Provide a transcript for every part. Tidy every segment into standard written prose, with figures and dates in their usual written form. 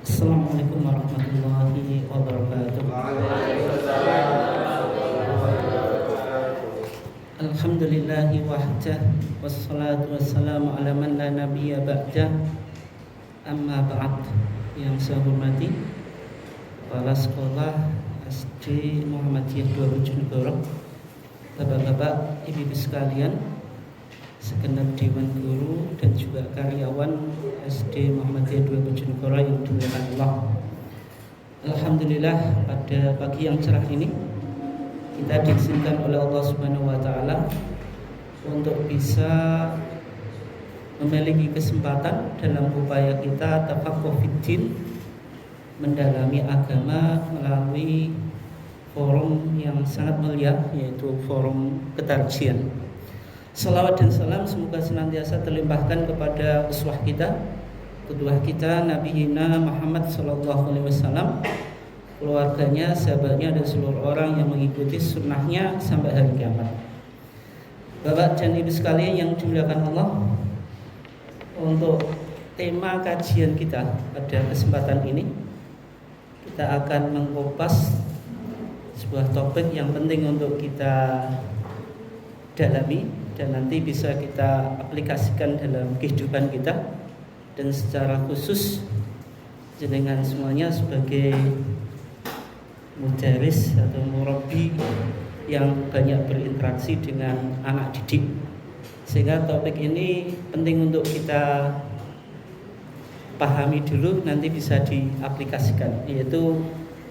Assalamualaikum warahmatullahi wabarakatuh. Alhamdulillahi wahdah, wassalatu wassalamu ala man la nabiyya ba'dah. Amma ba'd. Yang saya hormati kepala sekolah SD Muhammadiyah 2 Bojonegoro, bapak-bapak, ibu-ibu sekalian, segenap dewan guru dan juga karyawan SD Muhammadiyah 2 Bojonegoro yang dimuliakan Allah. Alhamdulillah, pada pagi yang cerah ini kita diizinkan oleh Allah Subhanahu wa taala untuk bisa memiliki kesempatan dalam upaya kita tafaqquh fiddin, mendalami agama melalui forum yang sangat mulia, yaitu forum ketarjian. Salawat dan salam semoga senantiasa terlimpahkan kepada uswah kita, kedua kita, Nabi Muhammad SAW, keluarganya, sahabatnya, dan seluruh orang yang mengikuti sunnahnya sampai hari kiamat. Bapak dan ibu sekalian yang dimuliakan Allah, untuk tema kajian kita pada kesempatan ini, kita akan mengupas sebuah topik yang penting untuk kita dalami dan nanti bisa kita aplikasikan dalam kehidupan kita, dan secara khusus jenengan semuanya sebagai mudaris atau murabbi yang banyak berinteraksi dengan anak didik, sehingga topik ini penting untuk kita pahami dulu, nanti bisa diaplikasikan, yaitu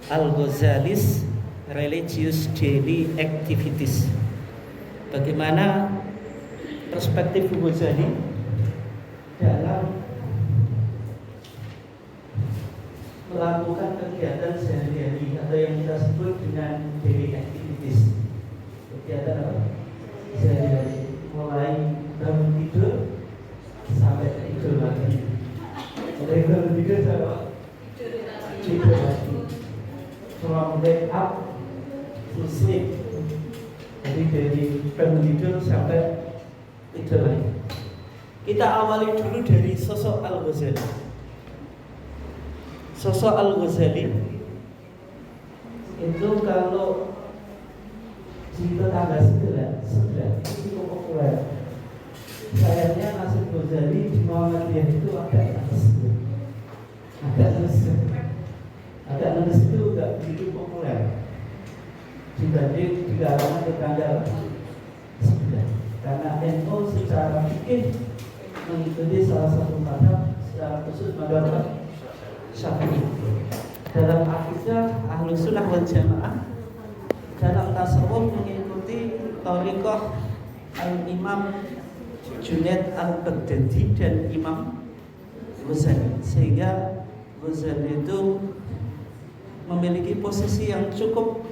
Al-Ghazali's Religious Daily Activities. Bagaimana perspektif Ghazali dalam melakukan kegiatan sehari-hari atau yang kita sebut dengan daily activities. Kegiatan apa? Sehari-hari, mulai bangun tidur sampai tidur lagi. Mulai bangun tidur sampai tidur lagi. From wake up to sleep. Jadi dari bangun tidur sampai tidur lagi. Kita awali dulu dari sosok Al-Ghazali. Sosok Al-Ghazali itu kalau di tetangga sebelah itu cukup populer. Sayangnya nasib Ghazali di Muhammadiyah itu agak nangis itu enggak begitu populer dibanding di kalangan tetangga sebelah, karena NU secara fikih mengikuti salah satu mazhab, secara khusus mazhab Syafi'i. Dalam akidah Ahlus Sunnah wal Jamaah, dalam tasawuf mengikuti thariqah Al-Imam Junaid Al-Baghdadi dan Imam Ghazali, sehingga Ghazali itu memiliki posisi yang cukup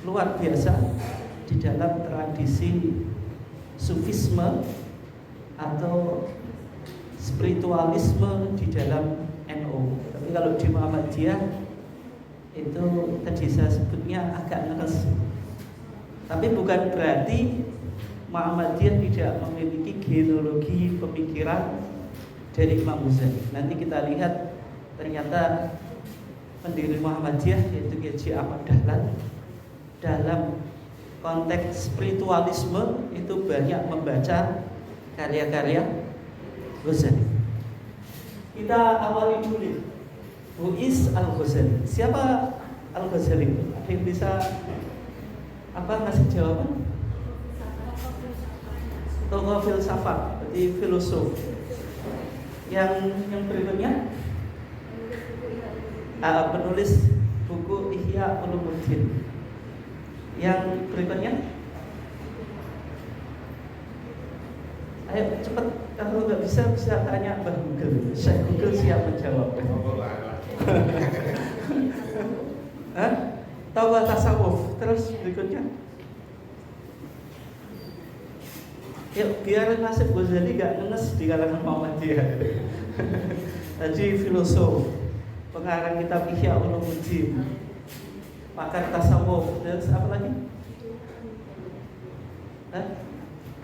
luar biasa di dalam tradisi sufisme atau spiritualisme di dalam NU. Tapi kalau di Muhammadiyah itu tadi saya sebutnya agak ngeres. Tapi bukan berarti Muhammadiyah tidak memiliki genealogi pemikiran dari Imam Ghazali. Nanti kita lihat ternyata pendiri Muhammadiyah yaitu Kiai Ahmad Dahlan dalam konteks spiritualisme itu banyak membaca karya-karya Ghazali. Kita awali dulu. Who is Al-Ghazali? Siapa Al-Ghazali? Ada yang bisa ngasih jawaban? Tokoh filsafat, berarti filosof. Yang berikutnya penulis buku Ihya Ulumuddin. Yang berikutnya, ayo cepat, kalau nggak bisa tanya Mbak Google. Saya Google siap menjawab. Tahu tasawuf. Terus berikutnya, yuk biar nasib Ghazali gak ngenes di kalangan Muhammadiyah. Tadi filosof, pengarang kitab Ihya Ulumuddin, pakar tasawuf, dan apa lagi?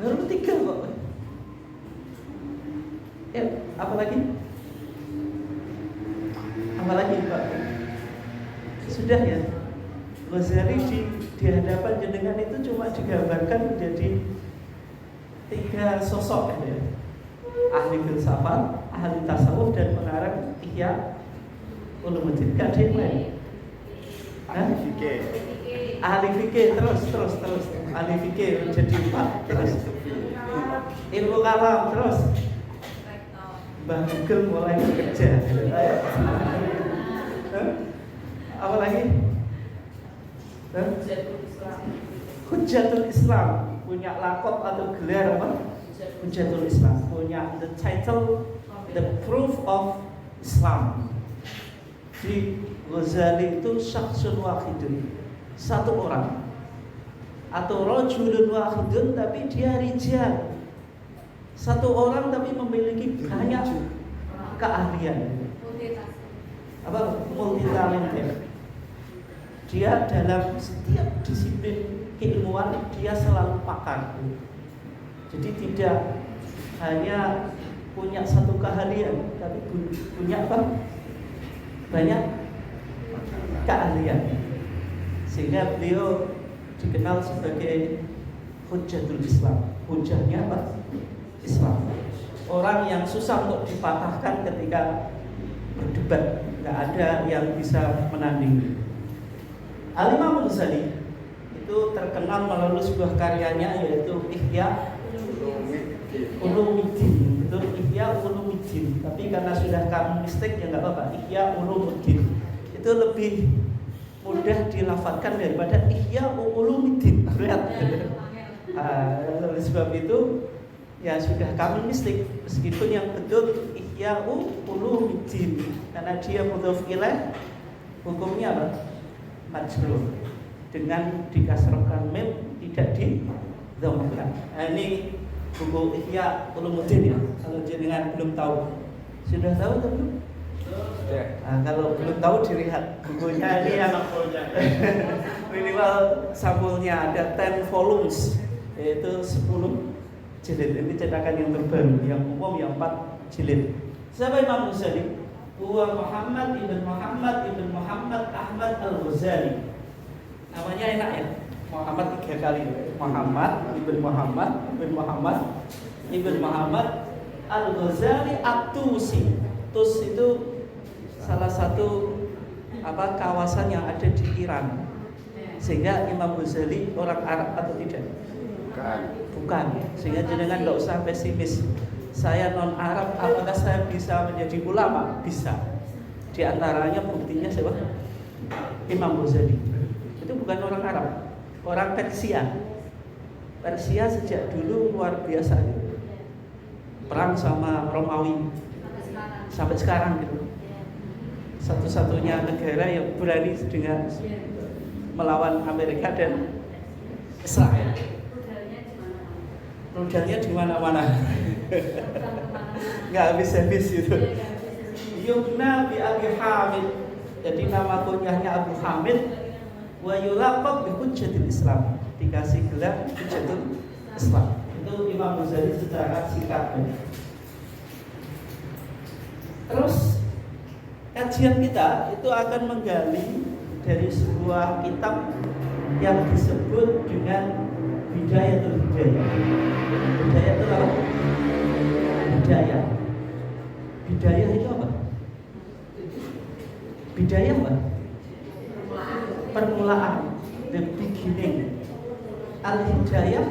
Baru 3 kok. Ya, apa lagi? Apa Apalagi Pak? Sudah ya. Ghazali di hadapan jenengan itu cuma digambarkan menjadi 3 sosok ya. Ahli filsafat, ahli tasawuf, dan pengarang Ihya Ulumuddin. Gak ada yang lain. Ahli fikih terus ahli fikih jadi 4 terus. Ilmu kalam terus. Mbah Google mulai bekerja. Apa lagi? Hujjatul Islam, punya lakop atau gelar apa? Hujjatul Islam, punya the title the proof of Islam. Di Ghazali itu syakhsun wahidun, satu orang, atau rajulun wahidun tapi dia rijal, satu orang tapi memiliki banyak keahlian, multi talented. Dia dalam setiap disiplin keilmuan dia selalu pakar. Jadi tidak hanya punya satu keahlian, tapi punya apa? Banyak keahlian. Sehingga beliau dikenal sebagai Hujjatul Islam. Hujahnya apa? Islam. Orang yang susah untuk dipatahkan ketika berdebat, nggak ada yang bisa menandingi. Al-Imam Ghazali itu terkenal melalui sebuah karyanya yaitu Ihya Ulumuddin. Itu Ihya Ulumuddin. Tapi karena sudah kamu mistake ya nggak apa-apa. Ihya Ulumuddin itu lebih mudah dilafadzkan daripada Ihya Ulumuddin. Lihat. Oleh sebab itu ya sudah kamu mistake, meskipun yang betul Ihya Ulumuddin karena dia mudhof ilaih, hukumnya apa? Majrur, dengan dikasrohkan mim, tidak didhammakan. Ini buku Ihya Ulumuddin ya. Kalau jenengan belum tahu, sudah tahu atau belum? Kalau belum tahu dilihat bukunya ini yang minimal sampulnya ada 10 volumes, yaitu 10 jilid. Ini cetakan yang terbaru, yang umum yang 4 jilid. Siapa Imam Ghazali? Huwa Muhammad ibn Muhammad Ahmad Al-Ghazali. Namanya enak ya, Muhammad 3 kali. Muhammad ibn Muhammad Al-Ghazali At-Tusi. Tus itu salah satu kawasan yang ada di Iran. Sehingga Imam Ghazali orang Arab atau tidak? Bukan. Sehingga jenengan enggak usah pesimis. Saya non Arab, apakah saya bisa menjadi ulama? Bisa. Di antaranya buktinya siapa? Imam Ghazali. Itu bukan orang Arab, orang Persia. Persia sejak dulu luar biasa, perang sama Romawi sampai sekarang gitu. Satu-satunya negara yang berani dengan melawan Amerika dan Israel. Rudalnya di mana-mana. Nggak habis-habis gitu. Yubna bi Abi Hamid. Jadi nama kunyahnya Abu Hamid. Wa yulaqab bi Hujjatul Islam. Dikasih gelar Hujjatul Islam. Itu Imam Ghazali secara singkat. Terus kajian kita itu akan menggali dari sebuah kitab yang disebut dengan Bidayatul Hidayah. Bidayah itu apa? Bidayah. Bidayah itu apa? Bidayah apa? Permulaan, the beginning. Al-Hidayah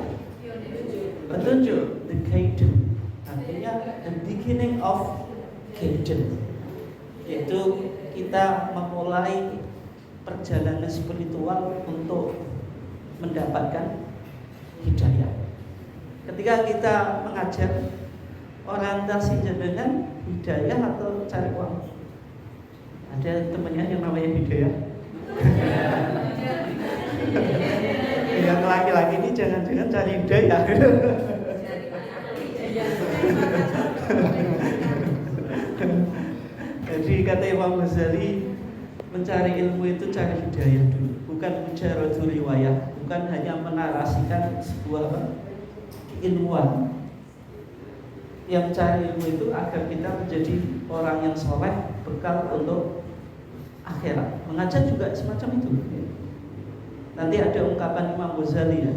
petunjuk, the guidance. Artinya the beginning of guidance. Yaitu kita memulai perjalanan spiritual untuk mendapatkan hidayah. Ketika kita mengajar orientasi jenengan hidayah atau cari uang? Ada temannya yang namanya hidayah? Yang laki-laki ini jangan-jangan cari hidayah. Jadi kata Imam Ghazali, mencari ilmu itu cari hidayah dulu, bukan mujarradul riwayah, bukan hanya menarasikan sebuah ilmuwan. Yang cari ilmu itu agar kita menjadi orang yang soleh, bekal untuk akhirat. Mengajar juga semacam itu. Nanti ada ungkapan Imam Ghazali ya,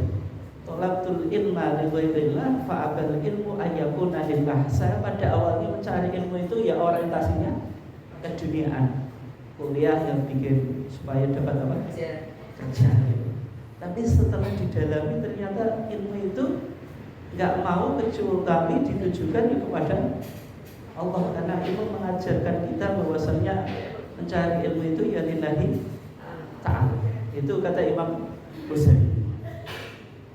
tolabtul ilma li ghairillah fa abal ilmu ayyakuna lillah. Saya pada awalnya mencari ilmu itu ya orientasinya keduniaan, kuliah yang bikin supaya dapat apa? Kerja. Tapi setelah didalami ternyata ilmu itu nggak mau kecuali ditujukan kepada Allah, karena ilmu mengajarkan kita bahwasanya mencari ilmu itu ya lillahi ta'ala. Itu kata Imam Ghazali.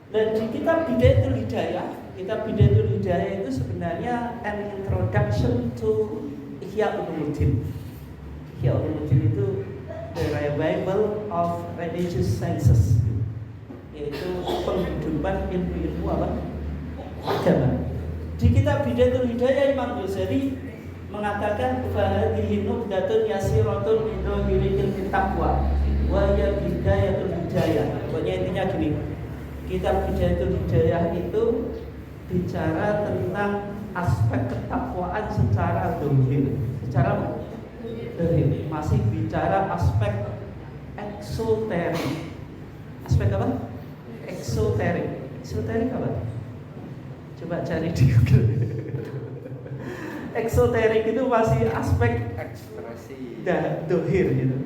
Dan di kitab Bidayatul Hidayah, kitab Bidayatul Hidayah itu sebenarnya an introduction to Ihya Ulumuddin. Ihya Ulumuddin itu the revival of religious sciences, yaitu penghidupan ilmu-ilmu apa? Agama. Di kitab Bidayatul Hidayah Imam Ghazali mengatakan fahadhihi nuqdatun yasiratun min dhahiril taqwa wa ya bidayatul hidayah. Pokoknya intinya gini, kitab Bidayatul Hidayah itu bicara tentang aspek ketakwaan secara dohir, secara dohir. Masih bicara aspek eksoterik. Aspek apa? Eksoterik. Eksoterik apa? Coba cari di Google. Eksoterik itu masih aspek ekspresi dohir gitu.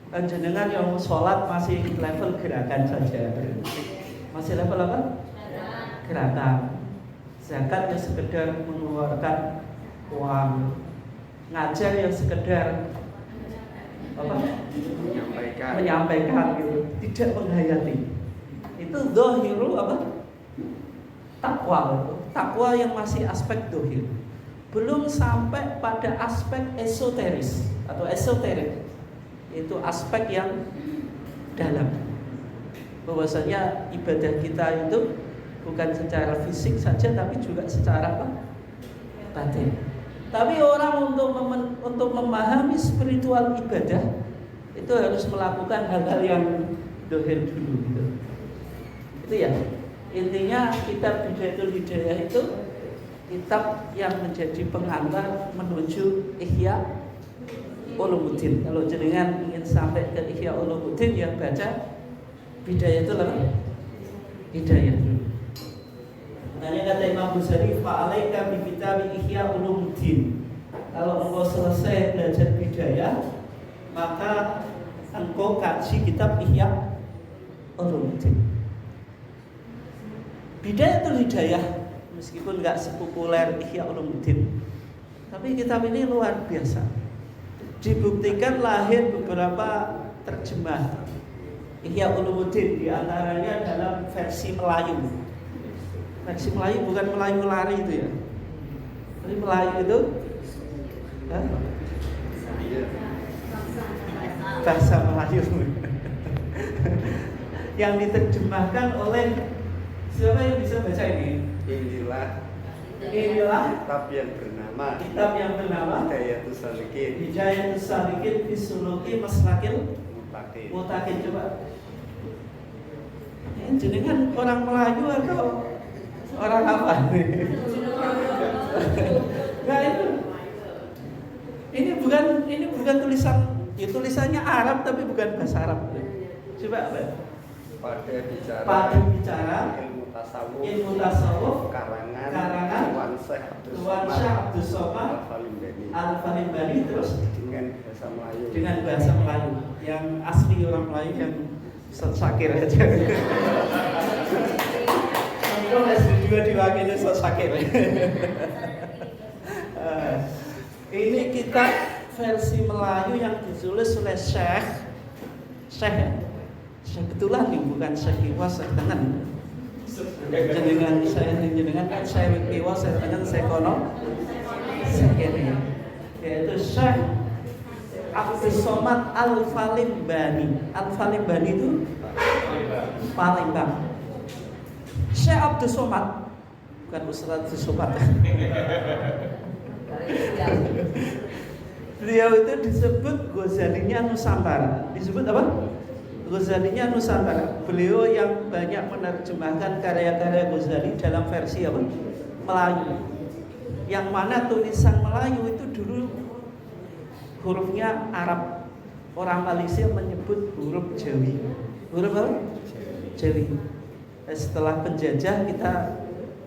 Jenengan yang sholat masih level gerakan saja. Masih level apa? Gerakan. Zakat ya sekedar mengeluarkan uang. Ngajar ya sekedar apa? Menyampaikan gitu. Tidak menghayati. Itu dohiru apa? Takwa. Takwa yang masih aspek dohir. Belum sampai pada aspek esoteris atau esoterik. Itu aspek yang dalam, bahwasanya ibadah kita itu bukan secara fisik saja tapi juga secara apa? Batin. Tapi orang untuk memahami spiritual ibadah itu harus melakukan hal-hal yang dohir dulu gitu. Itu ya. Intinya kitab Bidayatul Hidayah itu kitab yang menjadi pengantar menuju Ihya Ulumuddin. Kalau jenengan ingin sampai ke Ihya Ulumuddin, yang baca Bidayatul Hidayah. Makanya kata Imam Ghazali, fa'alaika bi kitab Ihya Ulumuddin. Kalau engkau selesai belajar Bidayah, maka engkau kaji kitab Ihya Ulumuddin. Bidayatul Hidayah meskipun nggak sepopuler Ihya Ulumuddin, tapi kitab ini luar biasa. Dibuktikan lahir beberapa terjemah Ihya Ulumuddin, di antaranya dalam versi Melayu. Versi Melayu bukan Melayu lari itu ya. Tapi Melayu itu bahasa Melayu yang diterjemahkan oleh siapa yang bisa baca ini? Inilah kitab yang bernama Hidayatus Salikin. Hidayatus Salikin fi Suluki Maslakil Muttaqin. Coba. Jenengan orang Melayu atau orang apa? Nah, ini bukan tulisan, ya tulisannya Arab tapi bukan bahasa Arab. Coba apa? Pada bicara ilmu tasawuf karangan Tuan Syekh Abdus Somad Al-Falimbani, terus dengan bahasa Melayu yang asli orang Melayu yang Sakir aja. Kalau S2 diwakili Sakir. Ini kitab versi Melayu yang ditulis oleh Syekh kebetulan nih, bukan Syekh Iwas dengan jenengan kan Syekh Iwas dengan Sekono Sakir, yaitu Syekh Abdus Somad Al-Falimbani. Al-Falimbani itu Palembang. Syekh Abdus Somad, bukan Ustaz Abdus Somad. Beliau itu disebut Ghazalinya Nusantara. Disebut apa? Ghazalinya Nusantara. Beliau yang banyak menerjemahkan karya-karya Ghazali dalam versi apa? Melayu. Yang mana tulisan Melayu itu dulu hurufnya Arab, Orang Malaysia menyebut huruf Jawi. Huruf apa? Jawi. Setelah penjajah kita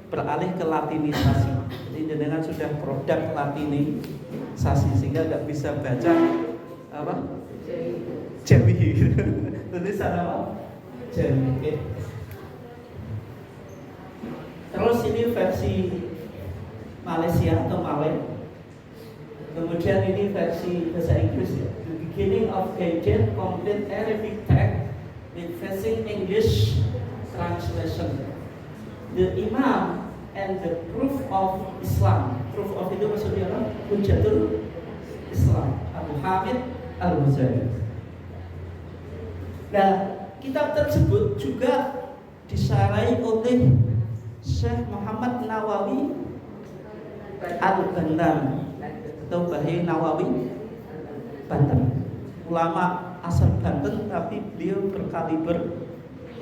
beralih ke latinisasi. Jadi jenengan sudah produk latinisasi sehingga nggak bisa baca apa? Jawi. Tulisan apa? Jawi. Terus ini versi Malaysia atau Malay. Kemudian ini versi bahasa Inggris ya. The beginning of Gaiden complete Arabic text with facing English translation. The Imam and the proof of Islam. Proof of itu maksudnya apa? Hujjatul Islam. Abu Hamid Al-Ghazali. Nah, kitab tersebut juga disarai oleh Syekh Muhammad Nawawi Al-Bantan atau Bahai Nawawi Banten, ulama asal Banten tapi beliau berkaliber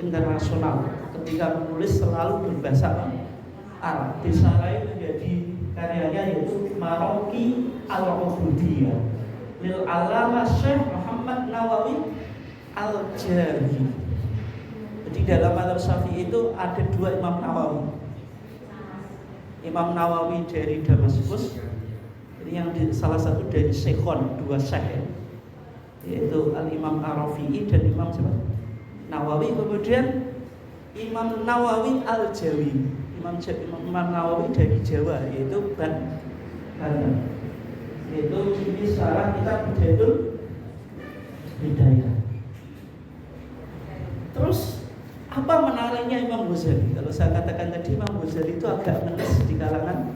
internasional. Ketika menulis selalu berbahasa Arab. Disarai menjadi karyanya yaitu Maroki Al-Ubudiyah lil Alama Syekh Muhammad Nawawi Al-Jari. Jadi dalam mazhab Syafi'i itu ada dua Imam Nawawi. Imam Nawawi dari Damaskus, yang salah satu dari Syekhon, dua syekh, yaitu Al-Imam Ar-Rafi'i dan Imam siapa? Nawawi. Kemudian Imam Nawawi Al-Jawi, Imam Nawawi dari Jawa, yaitu Banten. Yaitu ini syarah kitab Bidayatul Hidayah. Terus apa menariknya Imam Ghazali? Kalau saya katakan tadi Imam Ghazali itu agak menes di kalangan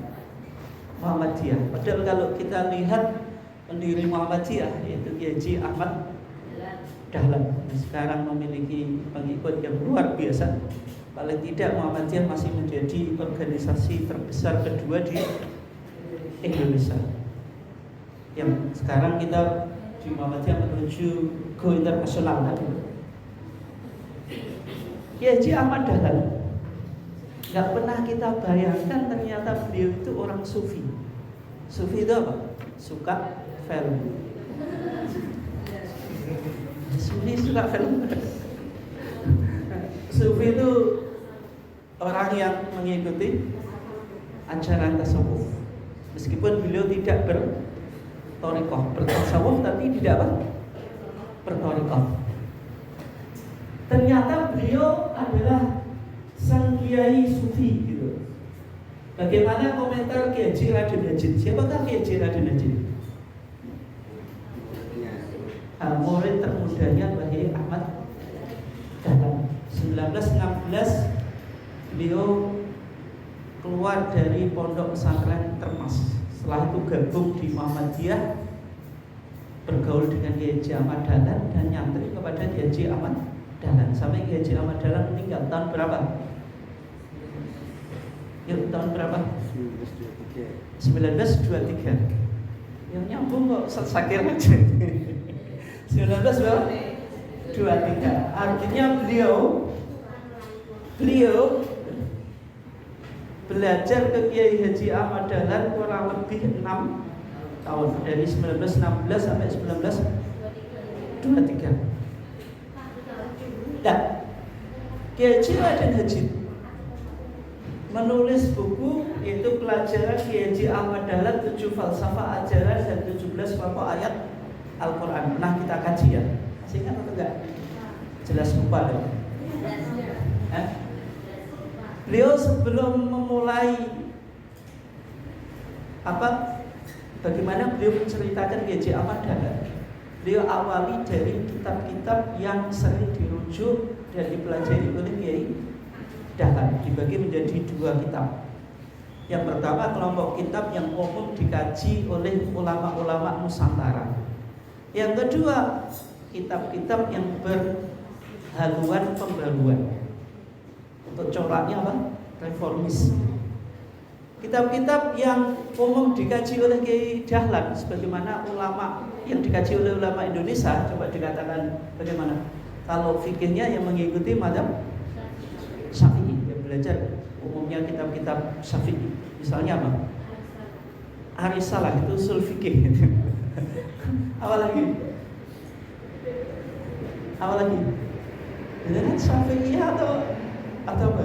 Muhammadiyah. Padahal kalau kita lihat pendiri Muhammadiyah yaitu Kiai Ahmad Dahlan, sekarang memiliki pengikut yang luar biasa. Paling tidak Muhammadiyah masih menjadi organisasi terbesar kedua di Indonesia. Yang sekarang kita di Muhammadiyah menuju go internasional tadi. Kiai Ahmad Dahlan nggak pernah kita bayangkan ternyata beliau itu orang sufi. Sufi itu apa? Suka film. Sufi suka film. Sufi itu orang yang mengikuti ajaran tasawuf. Meskipun beliau tidak berthariqah, bertasawuf tapi tidak apa? Berthariqah. Ternyata beliau adalah sang kiai sufi gitu. Bagaimana komentar Kiai Raden Najib? Siapakah Kiai Raden Najib? Murid termudanya Bahai Ahmad Dahlan. 1916 beliau keluar dari pondok pesantren Termas. Setelah itu gabung di Muhammadiyah, bergaul dengan Kiai Ahmad Dahlan dan nyantri kepada Kiai Ahmad Dahlan sampai Kiai Ahmad Dahlan meninggal tahun berapa? Yuk, tahun berapa? 1923. Yang nyambung kok sakir aja. 1923. Artinya beliau belajar ke Kiai Haji Ahmad Dahlan kurang lebih 6 tahun, dari 1916 sampai 1923. Dan Kiai Raden Najib menulis buku yaitu pelajaran Kiai Ahmad Dahlan 7 falsafah ajaran dan 17 pokok ayat Al-Quran. Pernah kita kaji ya? Masih ingat atau enggak? Jelas lupa dong. Beliau sebelum memulai bagaimana beliau menceritakan Kiai Ahmad Dahlan, beliau awali dari kitab-kitab yang sering dirujuk dan dipelajari oleh Kiai Dahlan, dibagi menjadi 2 kitab. Yang pertama kelompok kitab yang umum dikaji oleh ulama-ulama Nusantara. Yang kedua kitab-kitab yang berhaluan pembaruan. Untuk coraknya apa? Reformis. Kitab-kitab yang umum dikaji oleh Kiai Dahlan sebagaimana ulama yang dikaji oleh ulama Indonesia, coba dikatakan bagaimana? Kalau fikihnya yang mengikuti mazhab Syafi'i, yang belajar umumnya kitab-kitab Syafi'i. Misalnya apa? Arisalah itu usul fikih. Apa lagi? Apa lagi? Dengan Syafi'iyah atau apa?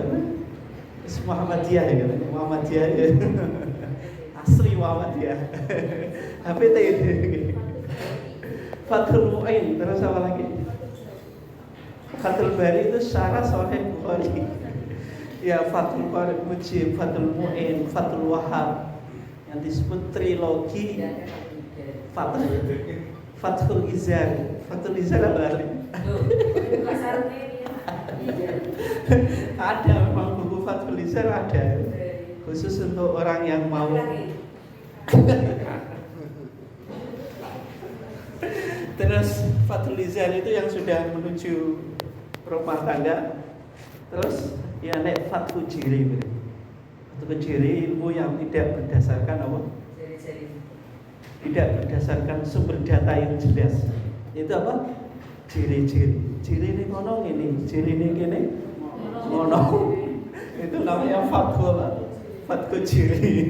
Muhammadiyah ya kan? Muhammadiyah ya. Asli Muhammadiyah. HPT itu. Fathul Mu'in, terus apa lagi? Fathul Bari itu syarah Sahih Bukhari. Ya, Fathul Bari, Mujib, Fathul Mu'in, Fathul Wahhab, yang disebut trilogi Fathul Izar. Fathul Izar apa? Ada memang buku Fathul Izar ada, khusus untuk orang yang mau. Terus Fathul Izar itu yang sudah menuju rumah tangga. Terus ya nek Fathul Jiri. Fathul Jiri ilmu yang tidak berdasarkan apa? Tidak berdasarkan sumber data yang jelas. Itu apa? Jiri-jiri. Jiri ini kono ini, jiri ini gini. Ngono. Itu namanya Fathul Jiri.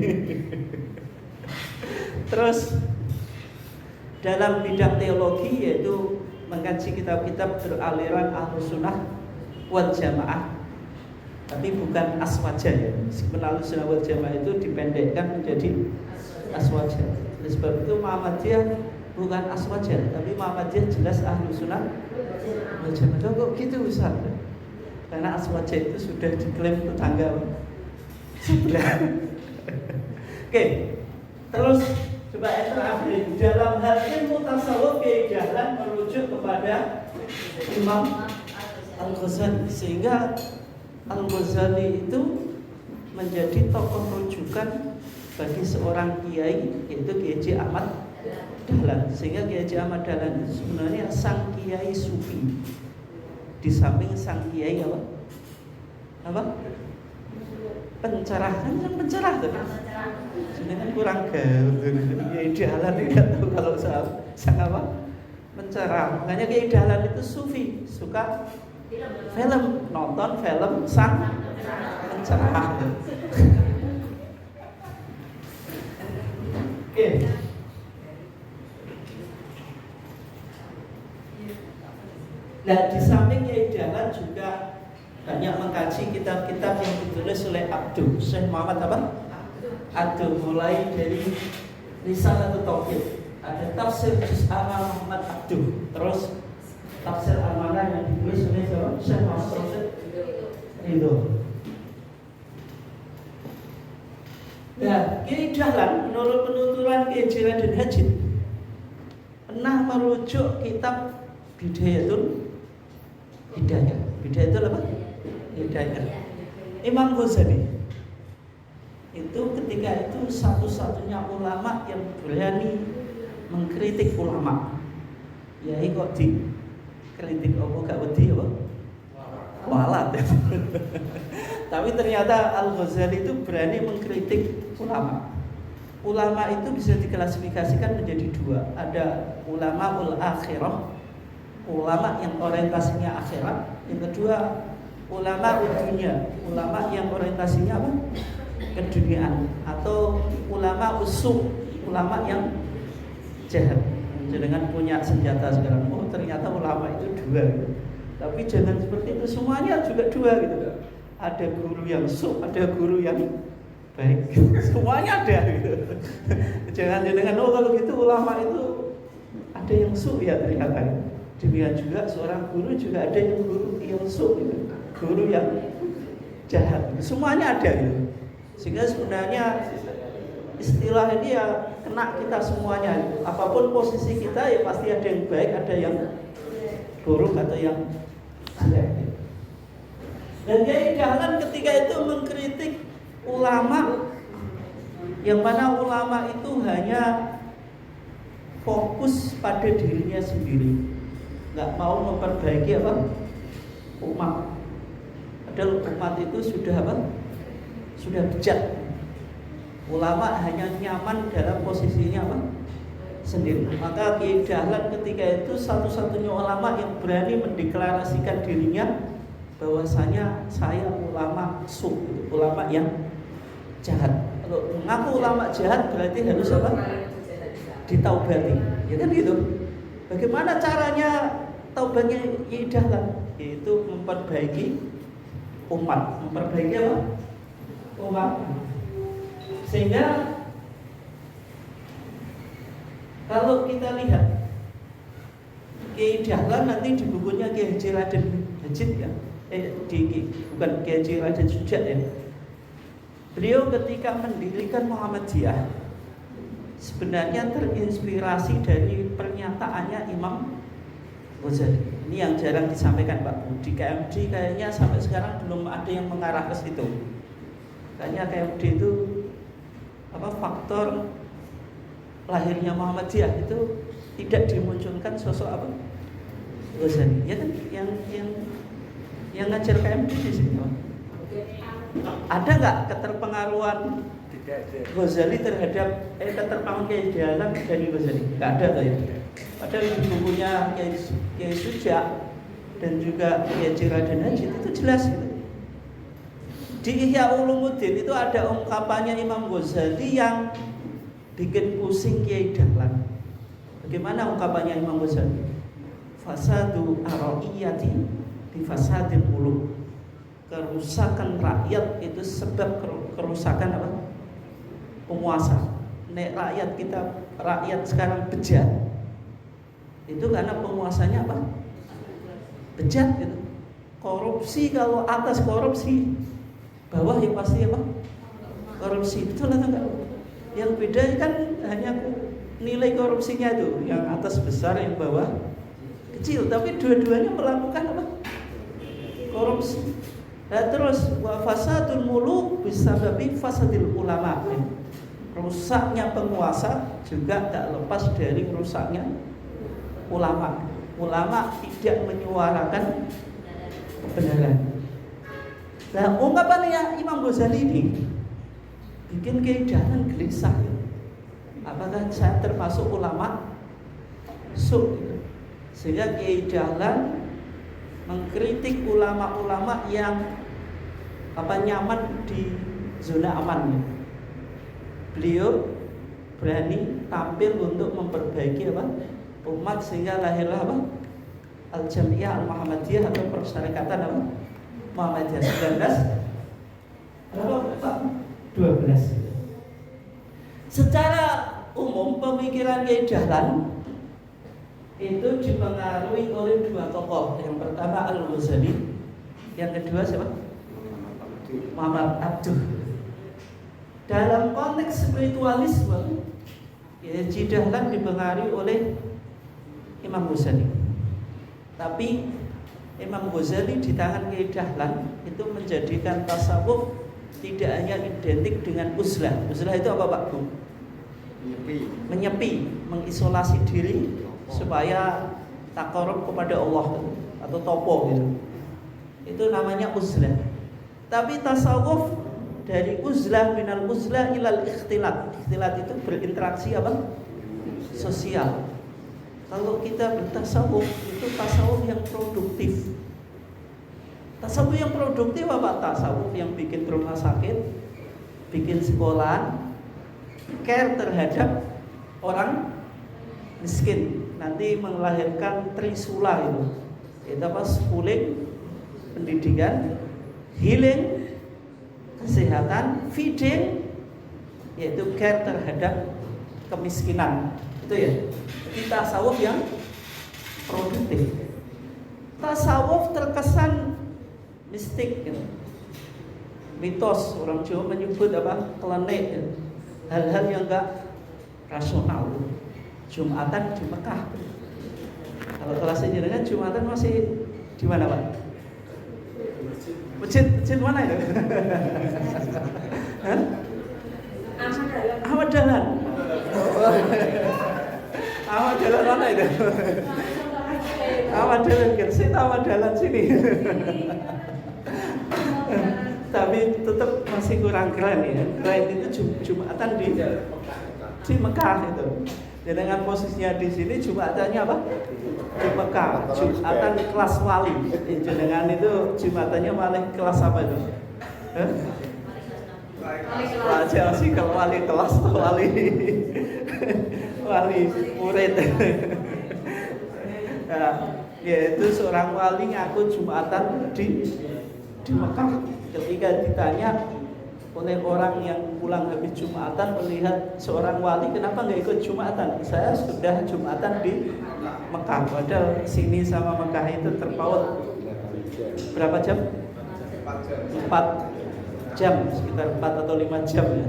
Terus dalam bidang teologi yaitu mengkaji kitab-kitab beraliran Ahlus Sunnah wal Jamaah, tapi bukan Aswaja ya. Meskipun Ahlus Sunnah wal Jamaah itu dipendekkan menjadi Aswaja. Oleh sebab itu Muhammadiyah bukan Aswaja, tapi Muhammadiyah jelas Ahlus Sunnah wal Jamaah. Kok gitu Ustaz? Karena Aswaja itu sudah diklaim tetangga sebelah. Oke, terus coba yang terakhir, dalam hal ilmu tasawuf keidahan merujuk kepada Imam Al-Ghazali, sehingga Al-Ghazali itu menjadi tokoh rujukan bagi seorang kiai, yaitu Kiai Haji Ahmad Dahlan. Sehingga Kiai Haji Ahmad Dahlan itu sebenarnya sang kiai sufi, di samping sang kiai apa? Pencerah, kan yang pencerah tuh. Sebenarnya kurang gaul. Kiai Dahlan tidak tahu kalau sang apa? Pencerah. Makanya Kiai Dahlan itu sufi, suka film, nonton film sang pencerah. Oke. Nah, di samping Kiai Dahlan juga banyak mengkaji kitab-kitab yang ditulis oleh Abdul Syekh Muhammad apa? Abdul, mulai dari Risalatul Tauhid, ada tafsir Juz' Amal Muhammad Abdul, terus tafsir Al-Manah yang ditulis oleh Syekh Muhammad Ridho. Nah, Kiai Dahlan menurut penuturan Kiai Jalaluddin Hajid pernah merujuk kitab Bidayatul Hidayah. Bidayatul apa? Hidayah. Imam Ghazali itu ketika itu satu-satunya ulama yang berani mengkritik ulama. Ya kok dikritik apa gak wedi apa? Walat. Tapi ternyata Al-Ghazali itu berani mengkritik ulama. Ulama itu bisa diklasifikasikan menjadi dua. Ada ulama ul-akhirah, ulama yang orientasinya akhirat. Yang kedua ulama dunia, ulama yang orientasinya apa? Keduniaan. Atau ulama usul, ulama yang jahat, dengan punya senjata sekarang. Oh ternyata ulama itu dua gitu. Tapi jangan seperti itu, semuanya juga dua gitu. Ada guru yang ada guru yang baik. Semuanya ada gitu. Jangan oh kalau gitu ulama itu ada yang ya ternyata. Demikian juga seorang guru juga ada yang guru yang gitu. Guru yang jahat. Semuanya ada gitu. Sehingga sebenarnya istilah ini ya kena kita semuanya. Apapun posisi kita ya pasti ada yang baik, ada yang buruk atau yang jelek. Dan Kiai Dahlan ketika itu mengkritik ulama, yang mana ulama itu hanya fokus pada dirinya sendiri, nggak mau memperbaiki apa umat. Padahal umat itu sudah apa? Sudah bijak. Ulama hanya nyaman dalam posisinya apa? Sendiri. Maka Kiai Dahlan ketika itu satu-satunya ulama yang berani mendeklarasikan dirinya bahwasanya saya ulama ulama yang jahat. Kalau mengaku ulama jahat berarti harus apa? Ditaubati. Ya kan gitu. Bagaimana caranya taubatnya Kiai Dahlan, yaitu memperbaiki umat. Memperbaiki apa? Umat. Sehingga kalau kita lihat Kiai Dahlan nanti di bukunya Kiai Haji Raden Hajid ya, bukan Kiai Haji Raden Sujat ya. Beliau ketika mendirikan Muhammadiyah sebenarnya terinspirasi dari pernyataannya Imam Ghazali. Ini yang jarang disampaikan Pak. Di KMD kayaknya sampai sekarang belum ada yang mengarah ke situ. Kayaknya KMD itu faktor lahirnya Muhammadiyah itu tidak dimunculkan sosok apa? Ghazali. Ya kan yang ngajar KMD di sini. Ada nggak keterpengaruhan Ghazali terhadap keterpengaruhan Kiai Dahlan dari Ghazali? Nggak ada tuh ya. Padahal di bukunya Kiai Sujat dan juga Kiai Haji Raden Hajid itu jelas gitu. Di Ihya Ulumuddin itu ada ungkapannya Imam Ghazali yang bikin pusing Kiai Dahlan. Bagaimana ungkapannya Imam Ghazali? Fasadu ar-ra'iyati bi fasadil muluk. Kerusakan rakyat itu sebab kerusakan apa? Penguasa. Nek rakyat sekarang bejat, itu karena penguasanya apa? Bejat gitu. Korupsi, kalau atas korupsi, bawah ya pasti apa? Korupsi. Betul atau enggak? Yang beda kan hanya nilai korupsinya itu, yang atas besar, yang bawah kecil, tapi dua-duanya melakukan apa? Korupsi. Nah terus wa fasadul muluk bisababi fasadil ulama. Rusaknya penguasa juga tak lepas dari rusaknya ulama. Ulama tidak menyuarakan kebenaran. Nah ungkapannya Imam Ghazali ini bikin Kiai Dahlan gelisah. Apakah saya termasuk ulama? Sehingga Kiai Dahlan mengkritik ulama-ulama yang nyaman di zona aman. Beliau berani tampil untuk memperbaiki umat, sehingga lahirlah Al-Jamiyah Al-Muhammadiyah atau Persyarikatan Muhammadiyah 12. Secara umum pemikiran Kiai Dahlan itu dipengaruhi oleh dua tokoh. Yang pertama Al-Ghazali, yang kedua siapa? Muhammad Abduh. Dalam konteks spiritualisme, Kiai Dahlan dipengaruhi oleh Imam Ghazali. Tapi Imam Ghazali di tangan Kiai Dahlan itu menjadikan tasawuf tidak hanya identik dengan uzlah. Uzlah itu apa Pak Bu? Menyepi, mengisolasi diri supaya takarub kepada Allah atau topo gitu. Itu namanya uzlah. Tapi tasawuf dari uzlah, minal uzlah ilal ikhtilat. Ikhtilat itu berinteraksi apa? Sosial. Kalau kita bertasawuf, itu tasawuf yang produktif. Tasawuf yang produktif apa? Tasawuf yang bikin rumah sakit, bikin sekolah, care terhadap orang miskin. Nanti melahirkan trisula itu. Itu apa? Schooling, pendidikan, healing, kesehatan, feeding, yaitu care terhadap kemiskinan. Itu ya. Itu tasawuf yang produktif. Tasawuf terkesan mistik gitu. Mitos, orang Jawa menyebut apa? Klenik gitu. Hal-hal yang enggak rasional. Jumatan di Mekah. Kalau kelasnya jenengan Jumatan masih di mana, Pak? Masjid mana itu? Ahmad Dahlan. Ahmad Dahlan mana itu? Ahmad Dahlan kan, saya tahu Ahmad Dahlan sini. Tapi tetap masih kurang keren ya. Keren itu Jumatan di Mekah itu. Dengan posisinya di sini Jumatannya apa? Di Mekah. Jumatan kelas wali. Dengan itu Jumatannya malah kelas apa itu? Wajar sih kalau wali kelas atau wali murid. Nah, yaitu seorang wali ngaku Jumatan di Mekah. Ketika ditanya oleh orang yang pulang habis Jumatan melihat seorang wali, kenapa nggak ikut Jumatan? Saya sudah Jumatan di Mekah. Padahal sini sama Mekah itu terpaut berapa jam? 4 jam, sekitar 4 atau 5 jam ya.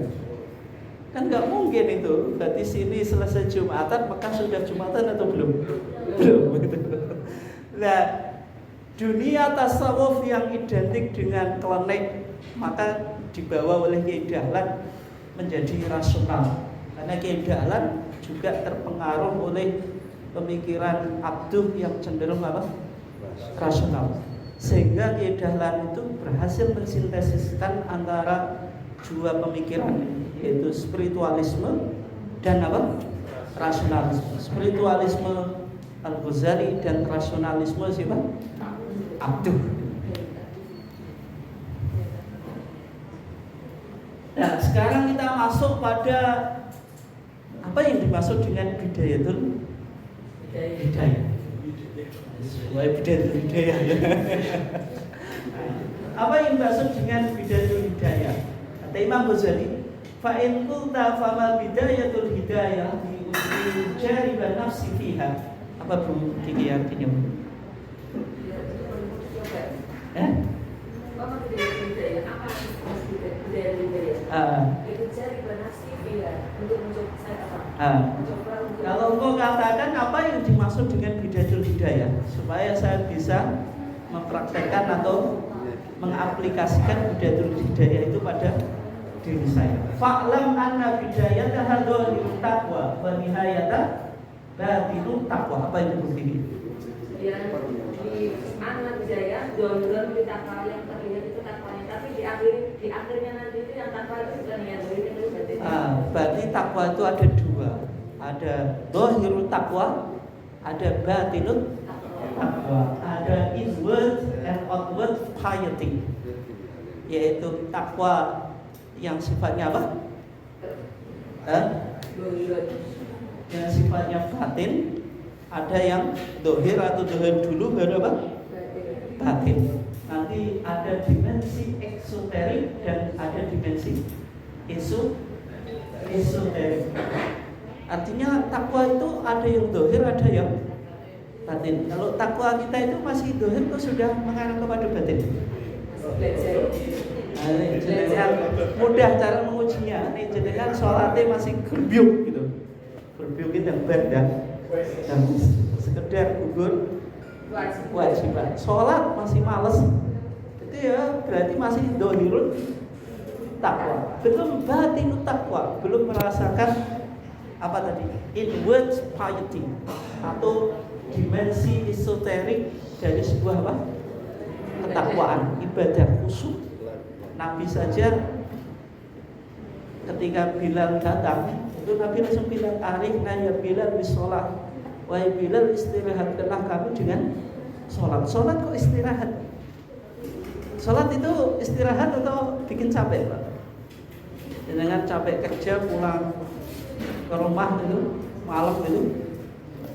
Kan nggak mungkin itu. Berarti sini selesai Jumatan, Mekah sudah Jumatan atau belum? Belum. Nah, dunia tasawuf yang identik dengan klenik maka dibawa oleh Kiai Dahlan menjadi rasional. Karena Kiai Dahlan juga terpengaruh oleh pemikiran Abduh yang cenderung apa? Rasional. Sehingga Kiai Dahlan itu berhasil mensintesiskan antara dua pemikiran, yaitu spiritualisme dan apa? Rasionalisme. Spiritualisme Al-Ghazali dan rasionalisme siapa? Abduh. Nah, sekarang kita masuk pada apa yang dimaksud dengan bidayatul hidayah. Wah, bidayatul hidayah. Apa yang dimaksud dengan bidayatul hidayah? Kata Imam Ghazali, fa in qulta fama bidayatul hidayah bi jariban nafsi fiha. Apa Bu Kiki artinya? Kalau engkau katakan apa yang dimaksud dengan bidayatul hidayah, supaya saya bisa mempraktekkan atau mengaplikasikan bidayatul hidayah itu pada diri saya. Fa'lam anna bidayataha dhahirut taqwa wa nihayatah batinut taqwa. Apa itu begini? Ya, di anak bidayah dhahirun di taqwa yang terlihat itu takwanya, tapi di akhirnya nanti itu yang takwa itu bukan yang dhahir itu berarti. Berarti takwa itu ada dua. Ada dhahirut taqwa, ada batinut taqwa, ada inward and outward piety, yaitu takwa yang sifatnya apa? Yang sifatnya batin, ada yang dohir atau dohir dulu baru apa? Batin. Nanti ada dimensi eksoterik dan ada dimensi esoterik. Artinya takwa itu ada yang dohir, ada yang batin. Kalau takwa kita itu masih dohir atau sudah mengarah kepada batin? Jenengan mudah cara mengujinya. Nih jenengan sholatnya masih gerbyuk gitu. Gerbyuk itu yang badan dan sekedar gugur kewajiban. Sholat masih males. Itu ya berarti masih dohirun takwa. Belum batinut takwa, belum merasakan apa tadi? Inward piety atau dimensi esoterik dari sebuah apa? Ketakwaan, ibadah khusyuk. Nabi saja ketika Bilal datang, itu Nabi langsung bilang, "Arihna ya Bilal bis sholat." Wahai Bilal, istirahatkanlah kami dengan sholat. Sholat kok istirahat? Sholat itu istirahat atau bikin capek, Pak? Jangan capek kerja pulang ke rumah itu malam itu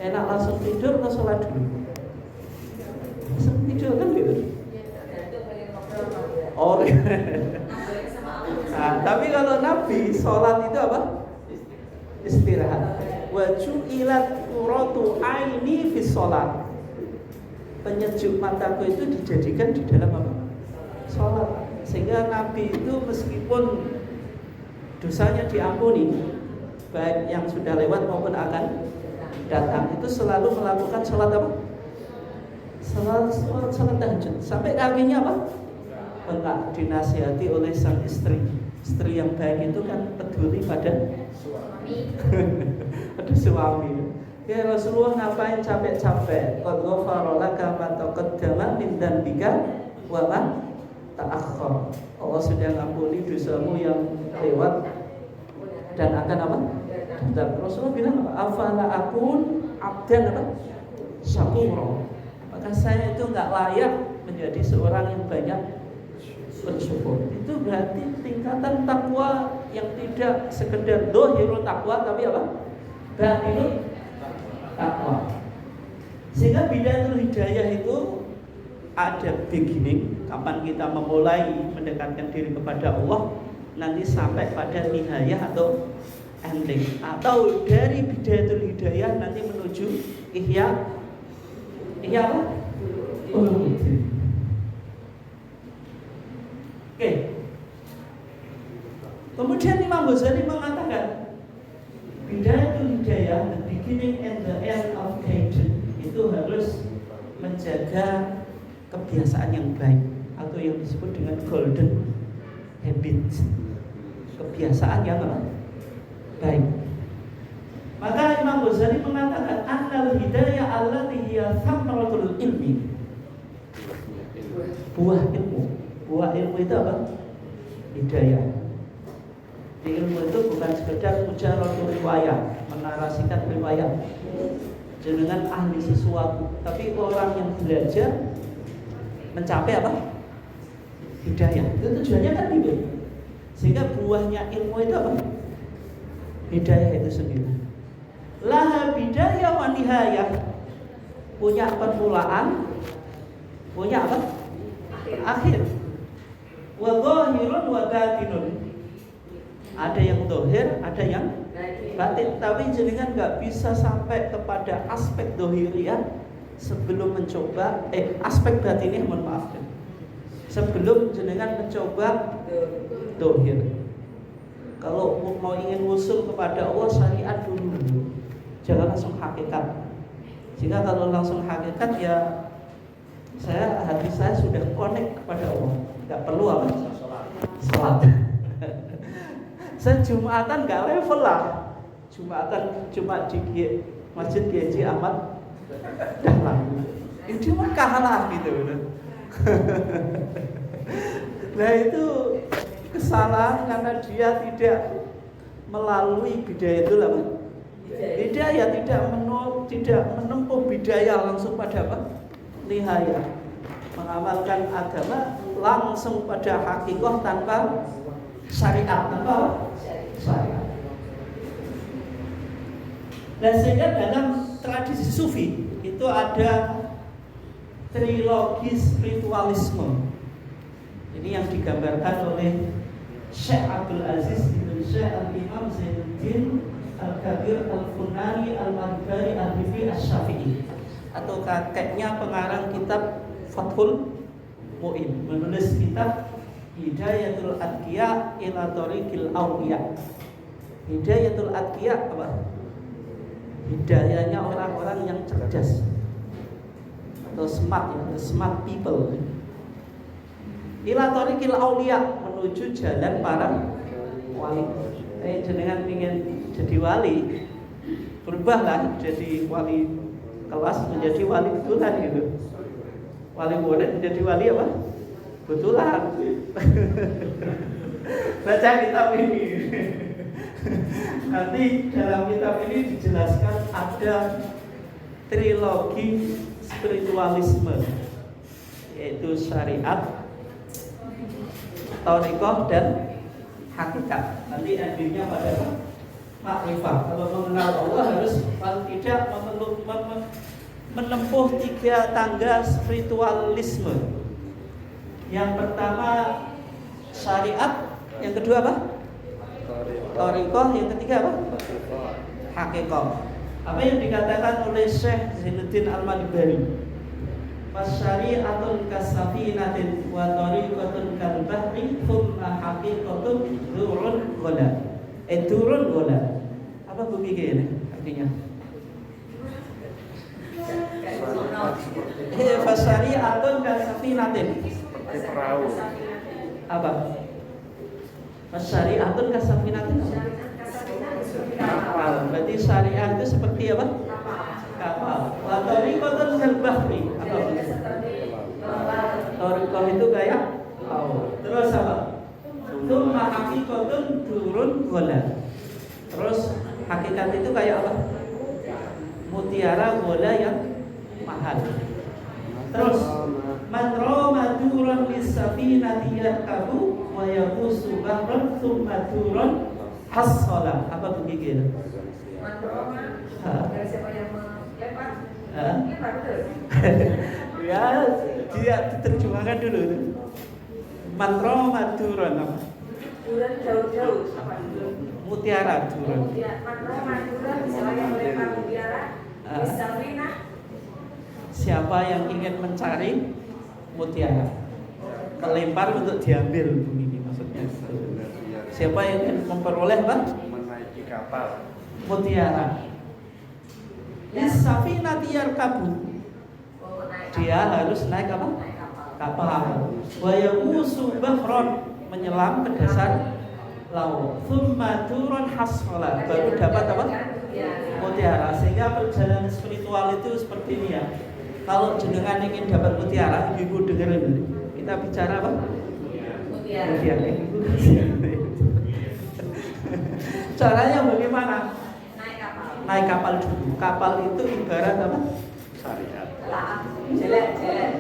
enak langsung tidur atau sholat dulu? Langsung tidur kan gitu. Oh, nah, tapi kalau Nabi sholat itu apa? Istirahat. Wa ju'ilat qurratu aini fi sholat. Penyejuk mataku itu dijadikan di dalam apa? Sholat. Sehingga Nabi itu meskipun dosanya diampuni, baik yang sudah lewat maupun akan datang, itu selalu melakukan sholat apa? Sholat tahajud. Sampai kakinya apa? Bengkak, dinasihati oleh sang istri. Istri yang baik itu kan peduli pada suami. Pada suami. Ya Rasulullah, ngapain capek-capek? Qad ghafara laka ma taqaddama min dhanbika wa ma ta'akhkhar. Allah sudah ngampuni dosamu yang lewat dan akan apa? Dan Rasulullah bilang apa? Afala akun abdan apa? Syakura. Maka saya itu enggak layak menjadi seorang yang banyak bersyukur. Itu berarti tingkatan takwa yang tidak sekedar dohirul takwa, tapi apa? Batinul takwa. Sehingga bidayatul hidayah itu ada beginning, kapan kita memulai mendekatkan diri kepada Allah, nanti sampai pada nihayah atau ending, atau dari bidayatul hidayah nanti menuju ihya apa? Ulumuddin. Oke. Kemudian Imam Ghazali mengatakan bidayatul hidayah, the beginning and the end of guidance, itu harus menjaga kebiasaan yang baik atau yang disebut dengan golden habit, kebiasaan yang baik. Maka Imam Ghazali mengatakan annal hidayah allati hiya thamaratul ilmi, buah ilmu. Buah ilmu itu apa? Hidayah. Di ilmu itu bukan sekedar mujarradul riwayat, menarasikan riwayat dengan ahli sesuatu, tapi orang yang belajar mencapai apa? Hidayah. Itu tujuannya kan gitu. Sehingga buahnya ilmu itu apa? Hidayah itu sendiri. Laha bidayah wa nihayah, punya permulaan, punya apa? Akhir. Wa dhahirun wa batinun. Ada yang dohir, ada yang batin. Tapi jenengan nggak bisa sampai kepada aspek dohiriyah sebelum mencoba aspek batinnya, mohon maaf, sebelum jenengan mencoba dohir. Kalau mau ingin usul kepada Allah, syariat dulu, jangan langsung hakikat. Jika kalau langsung hakikat, ya hati saya sudah connect kepada Allah, nggak perlu apa? Salat. Saya Jumatan nggak level lah. Jumatan cuma di Masjid Kiai Ahmad Dahlan. Itu Mekah lah gitu. Nah itu kesalahan karena dia tidak melalui bidayatul apa? Hidayah, tidak menempuh bidayah langsung pada apa? Nihayah. Mengamalkan agama langsung pada hakikah tanpa syariat, tanpa syariat. Dan sehingga dalam tradisi sufi itu ada trilogi spiritualisme. Ini yang digambarkan oleh Syekh Abdul Aziz bin Syekh Al-Imam Zainuddin Al-Kabir Al-Funani Al-Maribari Al-Hifi Al-Syafi'i, atau kakeknya pengarang kitab Fathul Mu'in, menulis kitab Hidayatul Atqiya ila Thariqil Awliya. Hidayatul Atqiya apa? Hidayahnya orang-orang yang cerdas atau smart, ya, the smart people. Ila Thariqil Awliya, menuju jalan para wali. Jenengan ingin jadi wali, berubahlah jadi wali kelas menjadi wali betulan gitu. Wali murid menjadi wali apa? Betulan. Baca kitab ini. Nanti dalam kitab ini dijelaskan ada trilogi spiritualisme, yaitu syariat, thariqah, dan hakikat. Nanti endingnya pada makrifah. Kalau mengenal Allah harus paling tidak menempuh 3 tangga spiritualisme. Yang pertama syariat, yang kedua apa? Thariqah, yang ketiga apa? Hakikah. Apa yang dikatakan oleh Syekh Zainuddin Al-Maribari? Fasyari'atun kasafinatin wa thariqatun kalbahri thumma haqiqatun durun ghala. Durun ghala. Apa bunyi ini artinya? Fasyari'atun kasafinatin, seperti perahu. apa? Fasyari'atun kasafinatin kapal. Berarti syariat itu seperti apa? Kapal. Wa thariqatun kalbahri, apa? Thariqah itu kayak laut. Terus apa? Tsumma haqiqatun durun ghala. Terus hakikat itu kayak apa? Mutiara ghala yang mahal. Terus man rama duran lisafinati yarkabu wa yaqusu bahran tsumma duran hasala. Apa begitu? Man rama, siapa yang melempar? Hah? Ini betul. Ya, dia diterjemahkan dulu. Mantro maduron apa? Duran jauh-jauh apa dulu? Mutiara duron. Mantro maduran siapa yang melempar mutiara? Bisa mina. Siapa yang ingin mencari mutiara? Melempar untuk diambil begini maksudnya. Siapa yang ingin memperoleh apa? Menaiki kapal. Mutiara. Lisafina tiyar kabu. Dia harus naik apa? Kapal. Wa yaqusu bahron, menyelam ke dasar laut. Thumma turun hasfala, baru dapat apa? Mutiara. Sehingga perjalanan spiritual itu seperti ini ya. Kalau jenengan ingin dapat mutiara, ibu dengerin dulu. Kita bicara apa? Mutiara. Caranya bagaimana? Naik kapal. Naik kapal dulu. Kapal itu ibarat apa? Syariat. Telah jalan.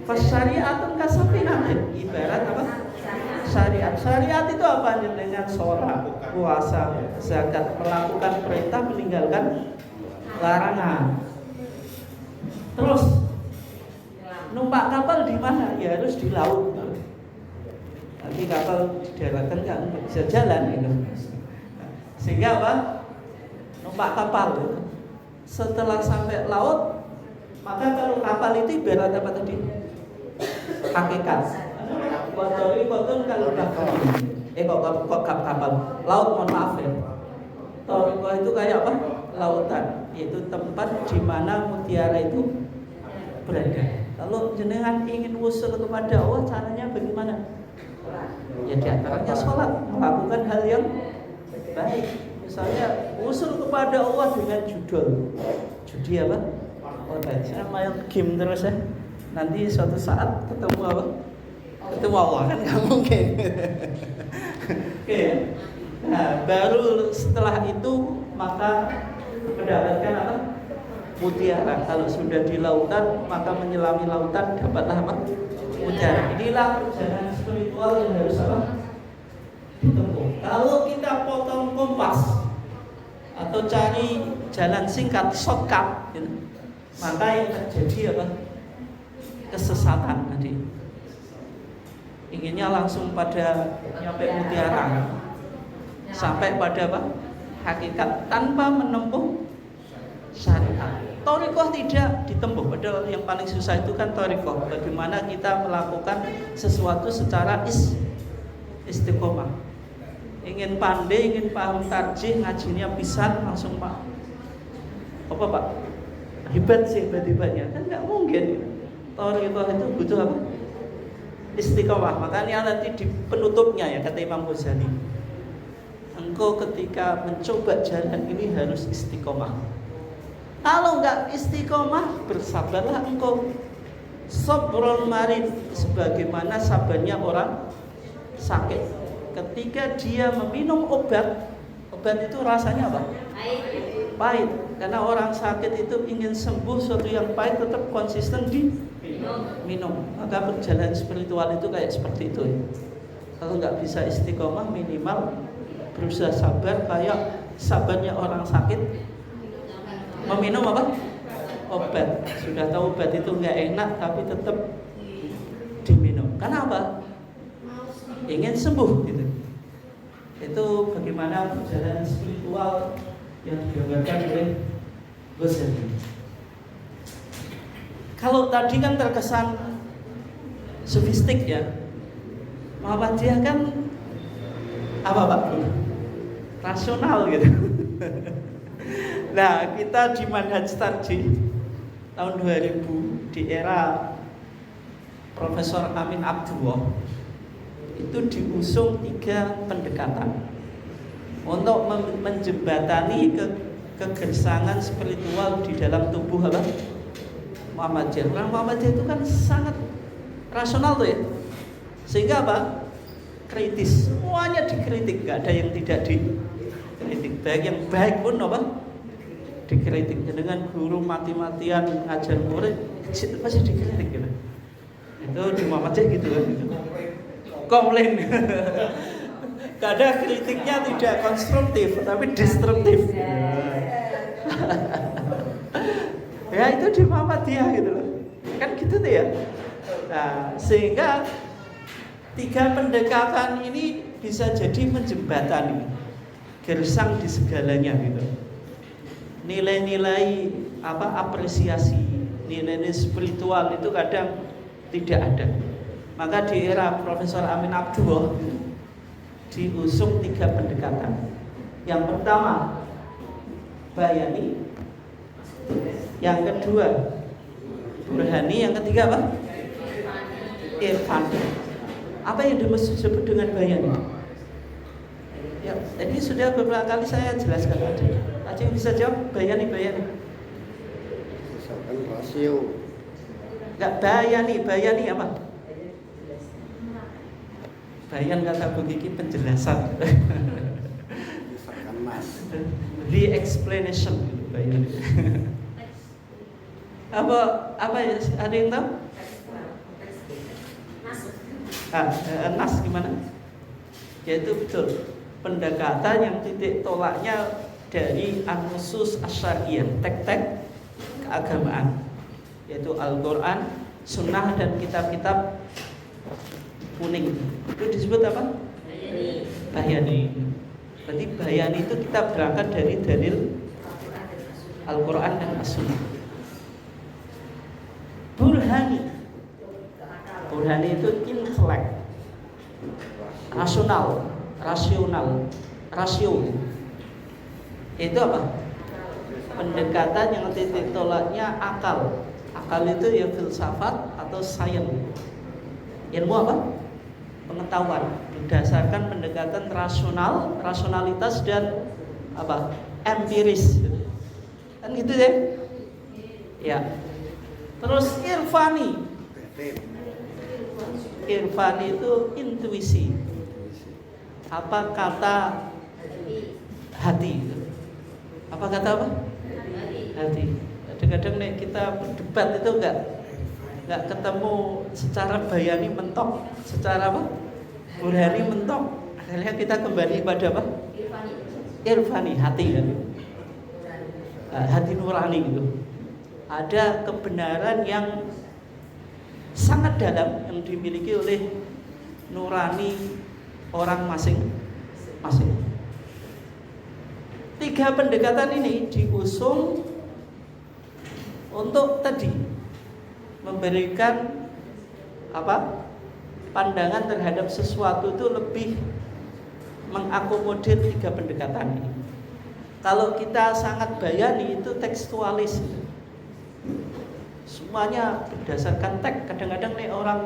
Fasyariatun kasafinatin, ibarat apa? Syariat. Syariat itu apa? Dengan sholat, puasa, zakat, melakukan perintah, meninggalkan larangan. Terus numpak kapal di mana? Ya harus di laut. Nanti kapal di daratan nggak bisa jalan gitu. Sehingga apa? Numpak kapal. Setelah sampai laut, maka kalau kapal itu ibarat apa tadi? Hakikat. Kotor kalau kapal laut, mohon maaf ya. Toriko itu kayak apa? Lautan. Itu tempat di mana mutiara itu berada. Kalau jenengan ingin usul kepada Allah, caranya bagaimana? Ya diantaranya sholat, melakukan hal yang baik. Misalnya usul kepada Allah dengan judi apa? Oh, saya main game terus ya. Nanti suatu saat ketemu apa? Ketemu Allah kan nggak mungkin. Oke. Nah, baru setelah itu maka mendapatkan apa? Mutiara. Kalau sudah di lautan, maka menyelami lautan dapatlah apa? Mutiara. Inilah perjalanan spiritual yang harus apa? Ditempuh. Kalau kita potong kompas atau cari jalan singkat, shortcut, gitu, maka yang terjadi apa? Kesesatan tadi. Inginnya langsung pada nyampe mutiara, sampai pada apa? Hakikat tanpa menempuh syariat. Thariqah tidak ditempuh, padahal yang paling susah itu kan thariqah. Bagaimana kita melakukan sesuatu secara istiqomah. Ingin pandai, ingin paham tarjih, ngajinya pisan langsung Pak. Apa Pak? Hebat sih hebat-hebatnya. Kan nggak mungkin. Thariqah itu butuh apa? Istiqomah. Makanya nanti di penutupnya ya kata Imam Ghazali, engkau ketika mencoba jalan ini harus istiqomah. Kalau enggak istiqomah, bersabarlah engkau. Sabrul marid, sebagaimana sabarnya orang sakit. Ketika dia meminum obat itu rasanya apa? Pahit. Karena orang sakit itu ingin sembuh sesuatu yang pahit tetap konsisten minum. Maka perjalanan spiritual itu kayak seperti itu ya. Kalau nggak bisa istiqomah, minimal berusaha sabar kayak sabarnya orang sakit meminum apa? Obat. Sudah tahu obat itu nggak enak tapi tetap diminum. Kenapa? Ingin sembuh gitu. Itu bagaimana perjalanan spiritual yang digambarkan oleh Ghazali. Kalau tadi kan terkesan sofistik ya, Muhammadiyah kan apa Pak? Rasional gitu. Nah, kita di Manhaj Tarjih tahun 2000 di era Profesor Amin Abdullah itu diusung 3 pendekatan untuk menjembatani kegersangan spiritual di dalam tubuh apa? Muhammadiyah. Orang Muhammadiyah itu kan sangat rasional tuh ya. Sehingga apa? Kritis. Semuanya dikritik, nggak ada yang tidak dikritik. Baik yang baik pun apa? Dikritik. Dengan guru mati-matian ngajar murid pasti dikritik gitu. Itu di Muhammadiyah gitu kan. Komplain. Kadang kritiknya tidak konstruktif tapi destruktif. Ya itu di Muhammadiyah gitu loh. Kan gitu tuh ya. Nah, sehingga 3 pendekatan ini bisa jadi menjembatani gersang di segalanya gitu. Nilai-nilai apresiasi, nilai-nilai spiritual itu kadang tidak ada. Maka di era Profesor Amin Abdullah diusung 3 pendekatan. Yang pertama bayani, yang kedua burhani, yang ketiga apa? Irfani. Apa yang disebut dengan bayani? Ya, tadi sudah beberapa kali saya jelaskan tadi. Aceh bisa jawab bayani. Misalkan rasio. Enggak bayani apa? Bayan kata Bu Kiki penjelasan. Misalkan mas. The explanation gitu bayani. Apa ya? Ada yang tahu? Nas gimana? Yaitu betul pendekatan yang titik tolaknya dari an-nusus asyariyah, tek-tek keagamaan, yaitu Al-Quran, Sunnah dan kitab-kitab kuning. Itu disebut apa? Bayani. Berarti bayani itu kita berangkat dari dalil Al-Quran dan As-Sunnah. Burhani itu intelek, rasio. Itu apa? Pendekatan yang titik tolaknya akal. Akal itu ya filsafat atau sains. Ilmu apa? Pengetahuan berdasarkan pendekatan rasionalitas dan apa? Empiris. Kan gitu deh. Ya. Terus irfani itu intuisi. Apa kata hati? Apa kata apa? Hati. Kadang-kadang nih kita berdebat itu enggak ketemu secara bayani mentok, secara apa? Burhani mentok. Akhirnya kita kembali pada apa? Irfani, hati kan. Hati nurani gitu. Ada kebenaran yang sangat dalam yang dimiliki oleh nurani orang masing-masing. 3 pendekatan ini diusung untuk tadi memberikan pandangan terhadap sesuatu itu lebih mengakomodir 3 pendekatan ini. Kalau kita sangat bayani itu tekstualis. Semuanya berdasarkan teks. Kadang-kadang nih orang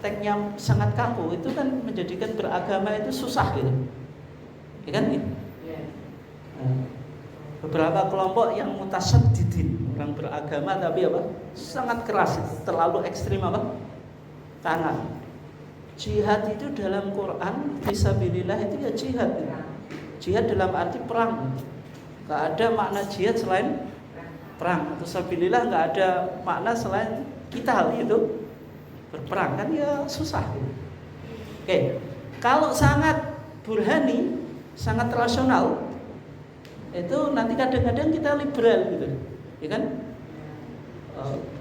teksnya sangat kaku, itu kan menjadikan beragama itu susah gitu. Ya kan gitu. Beberapa kelompok yang mutasaddidin, orang beragama tapi apa? Sangat keras, terlalu ekstrim apa? Tangan. Jihad itu dalam Quran fisabilillah itu ya jihad. Jihad dalam arti perang. Enggak ada makna jihad selain perang. Fisabilillah enggak ada makna selain kita itu berperang, kan ya susah. Oke. Kalau sangat burhani, sangat rasional, itu nanti kadang-kadang kita liberal gitu, ya kan?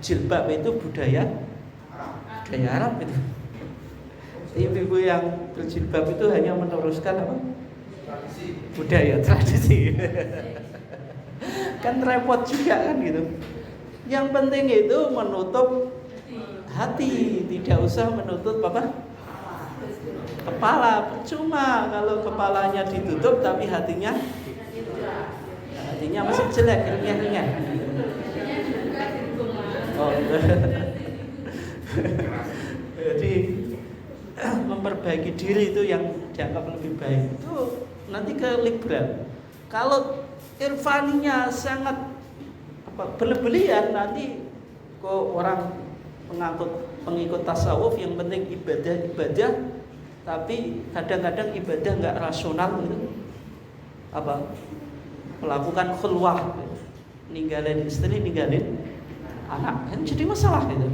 Jilbab itu budaya Arab gitu. Ibu-ibu yang berjilbab itu hanya meneruskan apa? Tradisi. Kan repot juga kan gitu. Yang penting itu menutup hati, tidak usah menutup apa? Kepala. Percuma kalau kepalanya ditutup tapi hatinya masih jelek, ilmiah. Jadi memperbaiki diri itu yang dianggap lebih baik. Itu nanti ke liberal. Kalau irfaninya sangat berlebihan, nanti kok orang pengikut tasawuf yang penting ibadah, tapi kadang-kadang ibadah nggak rasional gitu. Melakukan khulwah, ninggalin istri, ninggalin anak, kan jadi masalah gitu.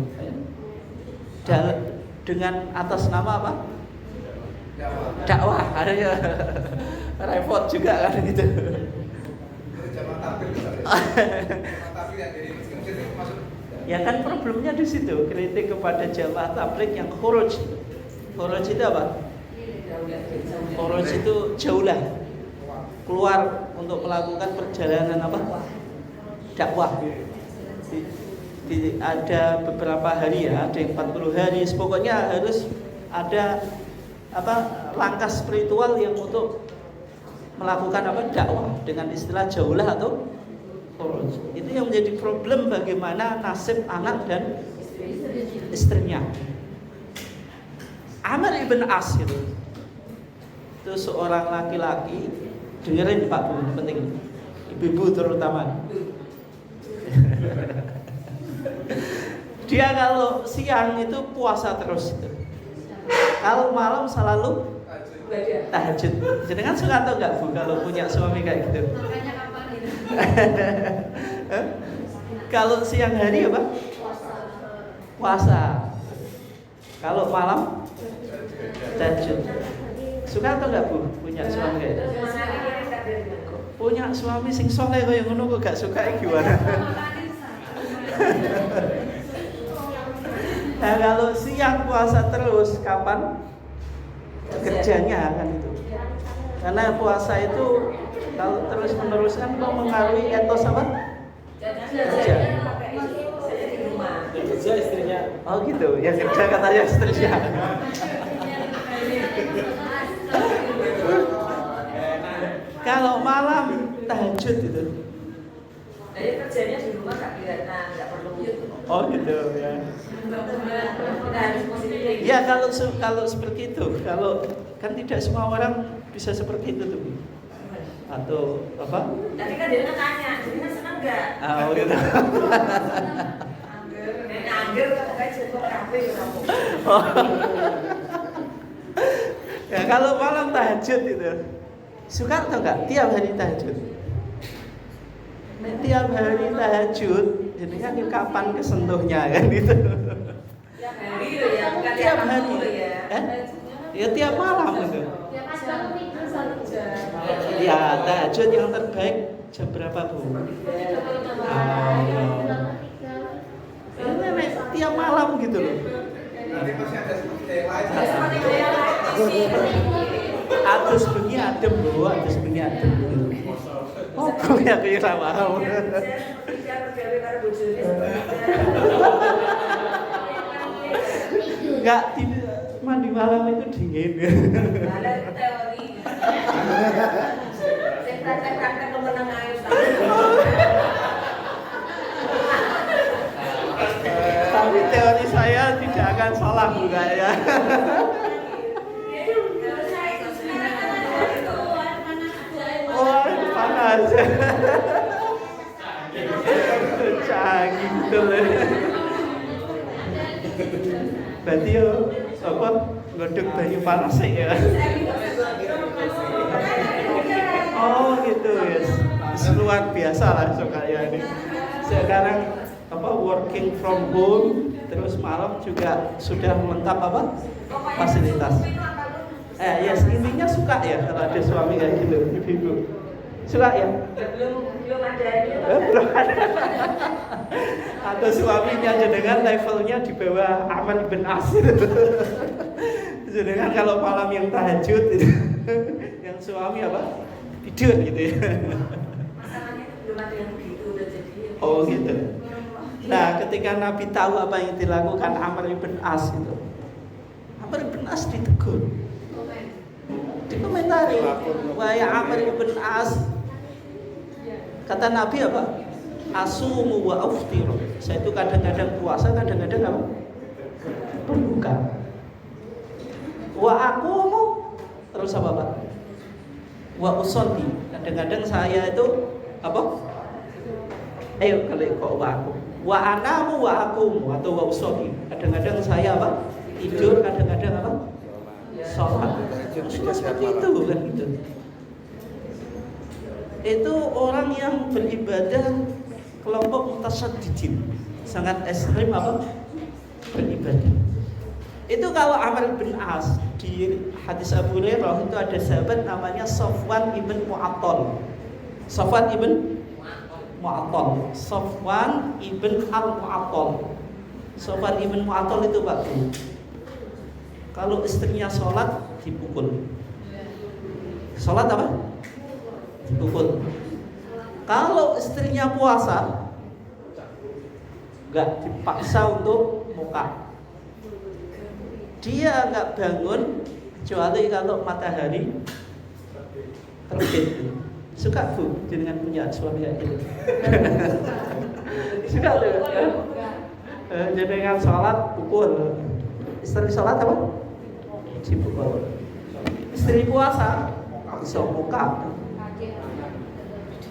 Dengan atas nama apa? Dakwah. Ada ya repot juga kan gitu. Ya kan problemnya di situ, kritik kepada jamaah tabligh yang khuruj. Khuruj itu apa? Khuruj itu jauhlah, keluar untuk melakukan perjalanan apa? Dakwah. Ada beberapa hari ya, ada yang 40 hari, pokoknya harus ada apa langkah spiritual yang untuk melakukan apa dakwah dengan istilah jauhlah atau khuruj. Itu yang menjadi problem bagaimana nasib anak dan istrinya. Amr ibn As itu seorang laki-laki, dengerin Pak Bu, penting, ibu-ibu terutama. Dia kalau siang itu puasa terus itu. Kalau malam selalu tahajud. Jenengan suka atau enggak Bu kalau punya suami kayak gitu? Makanya kapan itu? Kalau siang hari apa? Puasa. Kalau malam tahajud. Suka atau enggak Bu punya suami kayak gitu? Punya suami sing soleh kaya ngono kok gak suka gimana? Nah kalau siang puasa terus kapan kerjanya kan itu? Karena puasa itu kalau terus menerus kan mempengaruhi etos apa? Kerja. Kerja istrinya. Oh gitu, yang kerja katanya istrinya. Kalau malam tahajud itu. Jadi kerjanya di rumah nggak perlu. Oh gitu ya. Kita harus positif. Ya kalau seperti itu, kalau kan tidak semua orang bisa seperti itu tuh. Atau apa? Tapi kan dia tanya, jadi kan senang nggak? Oh gitu. Angger kayak cukup kafe kamu. Ya kalau malam tahajud itu suka atau enggak? Tiap hari tahajud. Tiap hari tahajud, jadi kan kapan kesentuhnya kan gitu. Tiap hari ya, bukan Tiap hari. ya. Ya tiap malam itu. Ya pas bangun tidur 1 jam. Ya tahajud yang terbaik jam berapa Bu? Ya nenek tiap malam gitu loh. Nanti masih ada seperti yang lain. Atus bengi adem Bu, atus bengi adem. Oh, ya kira mau. Enggak, mandi malam itu dingin. Ada teori. Praktek kemenangan air. Tapi teori saya tidak akan salah juga ya. Oh, panas. Canggih betul. Berarti yo apa ngodok banyu panas ya. Oh gitu ya. Luar biasa lah kayak ini. Sekarang apa working from home terus malam juga sudah lengkap apa fasilitas. Yes, intinya suka ya kalau ada suami kayak gitu, ibu-ibu. Suka ya? Belum ada ini. Belum ada. Atau suaminya jenengan levelnya di bawah Amr bin As. Jenengan kalau malam yang tahajud itu, yang suami apa? Tidur gitu ya. Masalahnya belum ada yang begitu udah jadi. Oh gitu. Nah, ketika Nabi tahu apa yang dilakukan Amr bin As itu, Amr bin As ditegur. Dikomentari, wahai Amr bin As, kata Nabi apa? Asumu wa aftiru. Saya itu kadang-kadang puasa, kadang-kadang apa? Berbuka. Wa akumu, terus apa Pak? Wa usolli. Kadang-kadang saya itu apa? Ayo kalau kok wa aku. Wa anamu wa akumu atau wa usolli. Kadang-kadang saya apa? Tidur, kadang-kadang apa? Sholat. Seperti itu kan gitu. Itu orang yang beribadah kelompok mutasaddidin, sangat ekstrim apa? Beribadah. Itu kalau Amr bin As di hadis Abu Hurairah itu ada sahabat namanya Safwan ibn Mu'attal. Safwan ibn Mu'attal. Sofwan ibn al-Mu'attal. Sofwan ibn Mu'attal itu Pak Bu, kalau istrinya sholat dipukul. Sholat apa? Dipukul. Kalau istrinya puasa, enggak, dipaksa untuk muka. Dia enggak bangun kecuali kalau matahari terbit. Suka Bu dengan punya suami kayak gitu? Suka tuh ya? Jenengan sholat pukul. Istri sholat apa? Dipukul. Istri puasa bisa muka.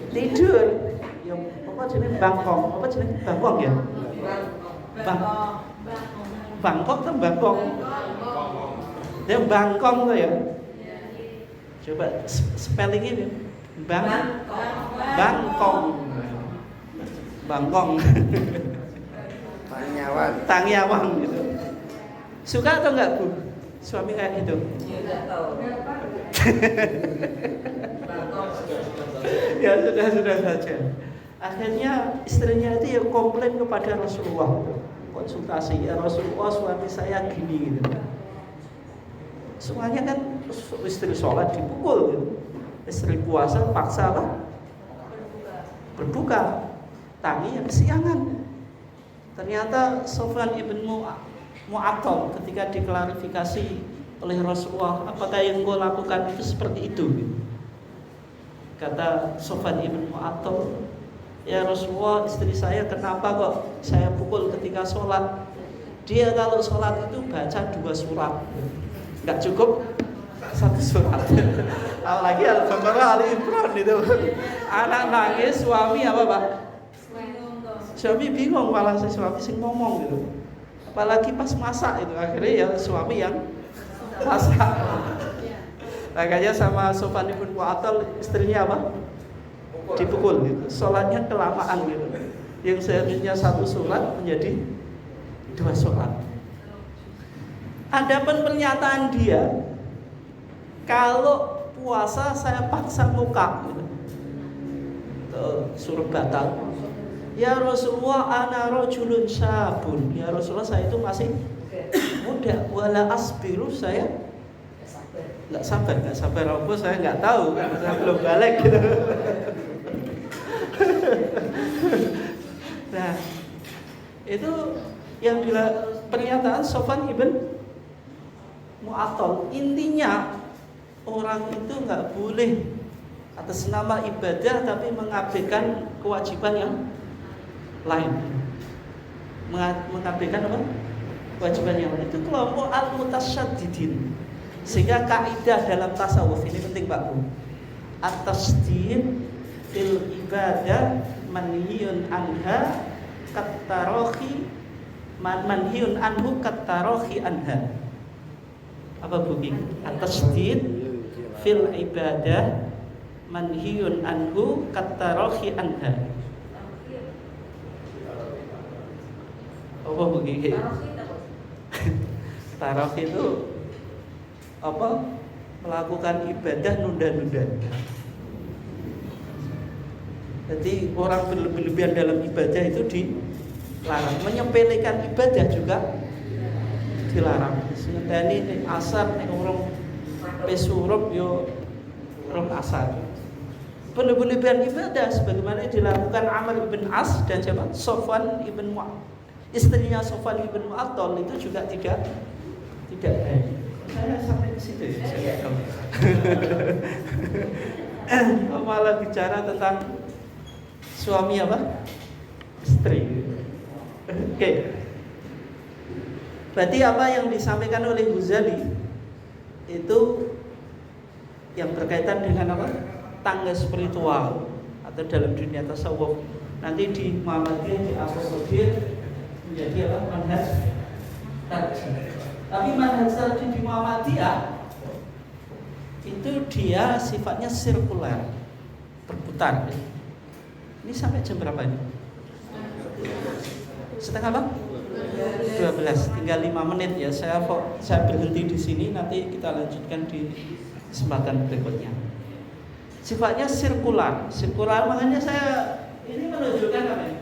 Tidur yang apa jenis bangkong? Apa jenis bangkong ya? Bangkok atau bangkong? Dia bangkong tuh ya. Coba spellingnya nih. Bangkong. Tangyawan gitu. Suka atau enggak Bu? Suami kayak gitu? Ya sudah saja. Akhirnya istrinya itu ya komplain kepada Rasulullah, konsultasi, ya Rasulullah suami saya gini gitu. Semuanya kan istri sholat dipukul gitu. Istri puasa paksa apa? Berbuka. Tangi yang kesiangan. Ternyata Sofwan ibn Mu'attal ketika diklarifikasi oleh Rasulullah, apakah yang kau lakukan itu seperti itu? Kata Sofwan ibn Mu'attal, ya Rasulullah, istri saya kenapa kok saya pukul ketika sholat? Dia kalau sholat itu baca 2 surat, nggak cukup 1 surat. Apalagi Al-Baqarah, Al-Imran itu. Anak nangis, suami apa Pak? Suami bingung, malah si suami sing ngomong gitu. Apalagi pas masak itu, akhirnya ya suami yang masak. Makanya sama Sofwan ibn Mu'attal istrinya apa? Dipukul gitu. Sholatnya kelamaan gitu. Yang seharusnya 1 surat menjadi 2 surat. Adapun pernyataan dia, kalau puasa saya paksa muka gitu. Suruh batal. Ya Rasulullah, ana rajulun syabun. Ya Rasulullah, saya itu masih muda. Wala asbiru, saya nggak sabar apa, saya nggak tahu kan, saya belum balik gitu. Nah, itu yang bila pernyataan Sofwan ibn Mu'attal. Intinya orang itu nggak boleh atas nama ibadah tapi mengabaikan kewajiban yang lain. Mengabaikan apa? Kewajiban yang lain. Itu kelompok al-mutasyaddidin. Sehingga kaidah dalam tasawuf ini penting Pak Bu. At-tasdid fil ibadah manhiyun anha kattarohi manhiyun anhu kattarohi anha. Apa Bu? At-tasdid fil ibadah manhiyun anhu kattarohi anha. Apa Bu? Taroh itu apa? Melakukan ibadah nunda-nunda. Jadi orang berlebihan dalam ibadah itu dilarang. Menyepelekan ibadah juga dilarang. Sementara ini asar nek orang pesurup yo rom asar. Berlebihan ibadah sebagaimana dilakukan Amr bin As dan siapa? Sofwan ibn Mu'attal. Istrinya Sofwan ibn Mu'attal itu juga tidak baik. Saya sampai ke situ ya, saya tahu. Malah bicara tentang suami apa? Istri. Oke. Berarti apa yang disampaikan oleh Ghazali itu yang berkaitan dengan apa? Tangga spiritual atau dalam dunia tasawuf. Nanti di Muhammadiyah, di Ahmadiyah menjadi apa? Manhaj tarjih. Tapi manhaj tarjih di Muhammadiyah itu dia sifatnya sirkular, berputar. Ini sampai jam berapa ini? Setengah apa? 12, tinggal 5 menit ya. Saya berhenti di sini, nanti kita lanjutkan di kesempatan berikutnya. Sifatnya sirkular, makanya saya Ini menunjukkan apa ini?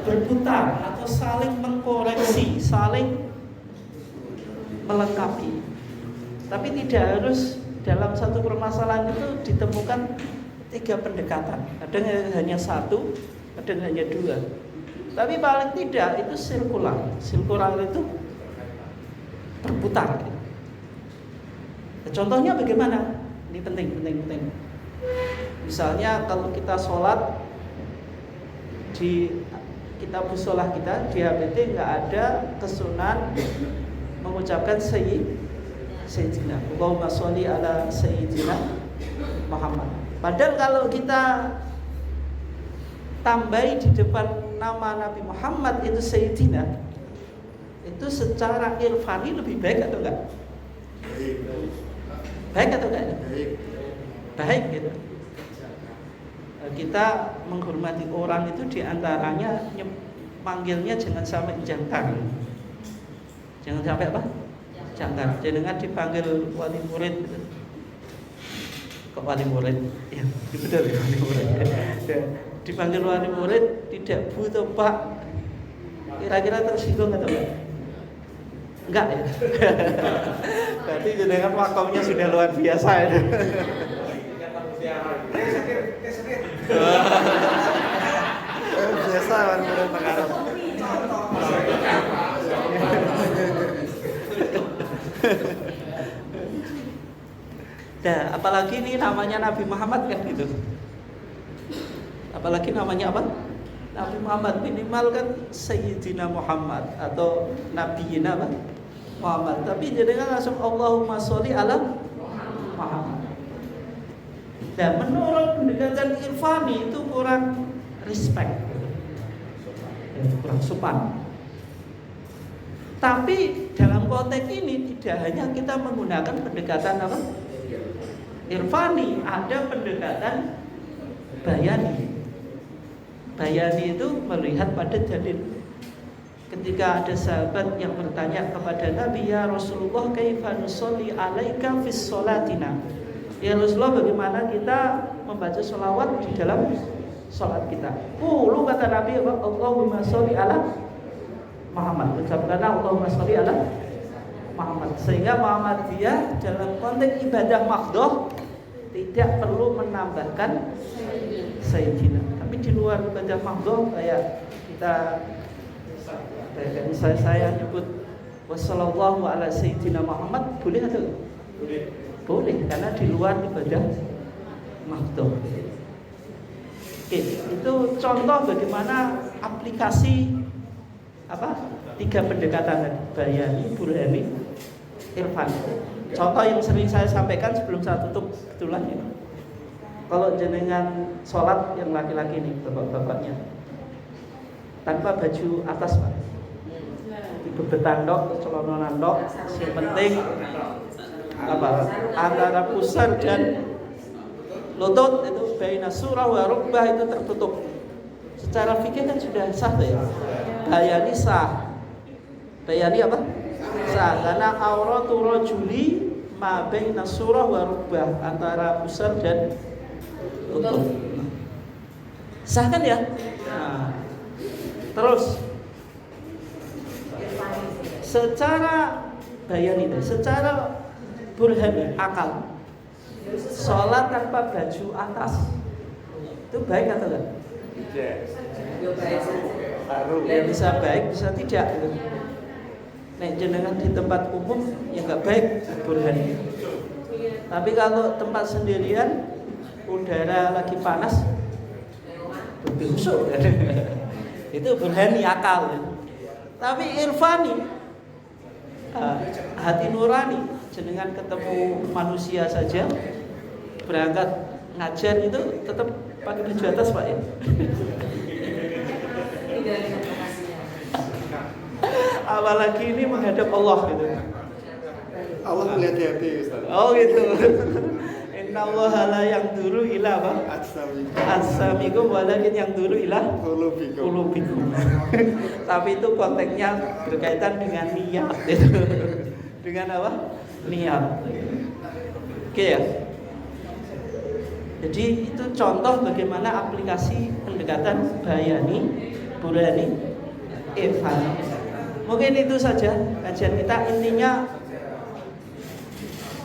Berputar atau saling mengkoreksi, saling melengkapi. Tapi tidak harus dalam satu permasalahan itu ditemukan 3 pendekatan. Kadang hanya 1, kadang hanya 2. Tapi paling tidak itu sirkular. Sirkular itu berputar. Contohnya bagaimana? Ini penting. Misalnya kalau kita sholat di kitab sholat kita di HBT nggak ada kesunahan mengucapkan Sayyidina Allahumma sholli ala Sayyidina Muhammad. Padahal kalau kita tambahi di depan nama Nabi Muhammad itu Sayyidina, itu secara irfani lebih baik atau enggak? Baik atau enggak? Baik gitu. Kita menghormati orang itu diantaranya manggilnya jangan sampai jangkar. Jangan sampai apa? Jangkar. Jangan dipanggil wali murid gitu. Kok wali murid? Ya, betul ya wali murid. Ya, dipanggil wali murid tidak Bu atau Pak. Kira-kira tersinggung atau enggak? Enggak ya. Berarti jenengan makomnya sudah luar biasa ya. Biasa kan murid pengarap. Nah, apalagi ini namanya Nabi Muhammad kan gitu. Apalagi namanya apa? Nabi Muhammad, minimal kan Sayyidina Muhammad atau Nabiyina apa? Muhammad. Tapi jangan langsung Allahumma sholli ala Muhammad. Dan menurut pendekatan irfani itu kurang respect, kurang sopan. Tapi dalam konteks ini tidak hanya kita menggunakan pendekatan apa? Irfani, ada pendekatan bayani. Bayani itu melihat pada dalil. Ketika ada sahabat yang bertanya kepada Nabi, ya Rasulullah, kaifa nusolli alaika fis sholatina? Ya Rasulullah, bagaimana kita membaca sholawat di dalam sholat kita? Lu kata Nabi, Allahumma sholli ala Muhammad. Ucapkanlah Allahumma sholli ala Muhammad. Sehingga Muhammadiyah dalam konteks ibadah mahdhah tidak perlu menambahkan Sayyidina. Tapi di luar ibadah mahdhah kayak kita misalnya saya nyebut wassallallahu ala Sayyidina Muhammad, boleh atau? Boleh, karena di luar ibadah mahdhah. Oke, itu contoh bagaimana aplikasi apa? 3 pendekatan tadi, bayani, burhani, irfan. Contoh yang sering saya sampaikan sebelum saya tutup kebetulan ini. Kalau jenengan sholat yang laki-laki nih, bapak-bapaknya, tanpa baju atas Pak, bebetan dok, celana dok, yang penting apa? Antara pusar dan lutut itu baina surah wa rukbah itu tertutup. Secara fikih kan sudah sah ya. Bayani sah. Bayani apa? Sah. Karena auratul rajuli ma baina surah wa rukbah, antara pusar dan lutut. Sah kan ya? Nah. Terus secara bayani, secara burhani, akal, sholat tanpa baju atas itu baik atau enggak? Ya bisa baik, bisa tidak. Nek jenengan di tempat umum ya enggak baik burhani. Tapi kalau tempat sendirian, udara lagi panas, lebih khusyuk. Itu burhani akal. Tapi irfani, hati nurani. Jenengan ketemu manusia saja, berangkat ngajar itu tetap pakai baju atas Pak ya. Apalagi ini menghadap Allah gitu. Allah melihat hati Ustaz. Oh gitu. Innallaha la yanzuru ila apa? As-samikum walakin yanzuru ila qulubikum. Tapi itu konteksnya berkaitan dengan niat gitu. Dengan apa? Niat. Oke ya. Jadi itu contoh bagaimana aplikasi pendekatan Bayani, Burani, Irfan. Mungkin itu saja kajian kita. Intinya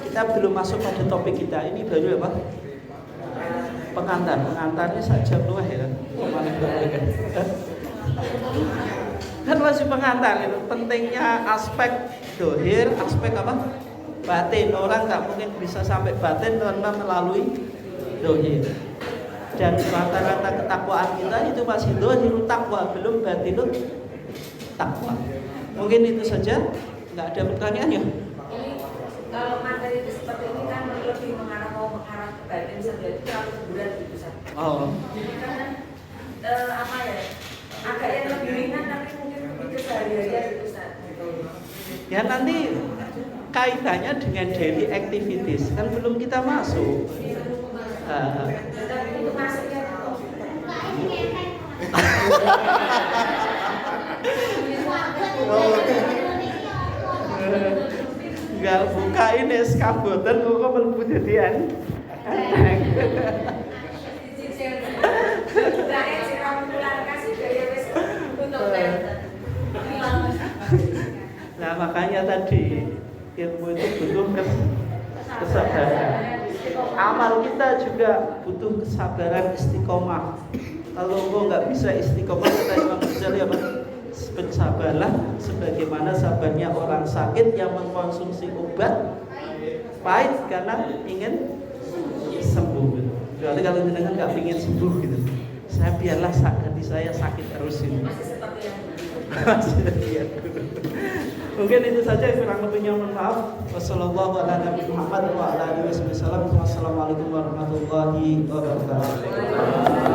kita belum masuk pada topik kita. Ini baru apa? Pengantar. Pengantarnya saja luah ya kan? Kan masih pengantar itu. Pentingnya aspek dohir, aspek apa? Batin. Orang nggak mungkin bisa sampai batin tanpa melalui dohir. Dan rata-rata ketakwaan kita itu masih dohirul takwa, belum batinul takwa. Mungkin itu saja. Nggak ada pertanyaan ya? Kalau materi itu seperti ini kan lebih mengarah ke batin saja, itu terlalu berat gitu Ustaz. Oh. Karena apa ya, agak yang lebih ringan tapi mungkin lebih keseharian gitu Ustaz. Ya nanti kaitannya dengan daily activities kan belum kita masuk. Tapi itu masuknya Enggak buka ini skaboten kok mlebu jadian. Nah makanya tadi ilmu itu butuh kesabaran. Amal kita juga butuh kesabaran, istiqomah. Kalau kau nggak bisa istiqomah, kata Imam Ghazali apa? Bersabarlah sebagaimana sabarnya orang sakit yang mengkonsumsi obat pahit karena ingin sembuh. Berarti kalau jenengan nggak ingin sembuh gitu, saya biarlah hati saya sakit terus ini. Masih seperti yang dulu. Mungkin itu saja, kurang lebihnya mohon maaf. Wassalamualaikum warahmatullahi wabarakatuh.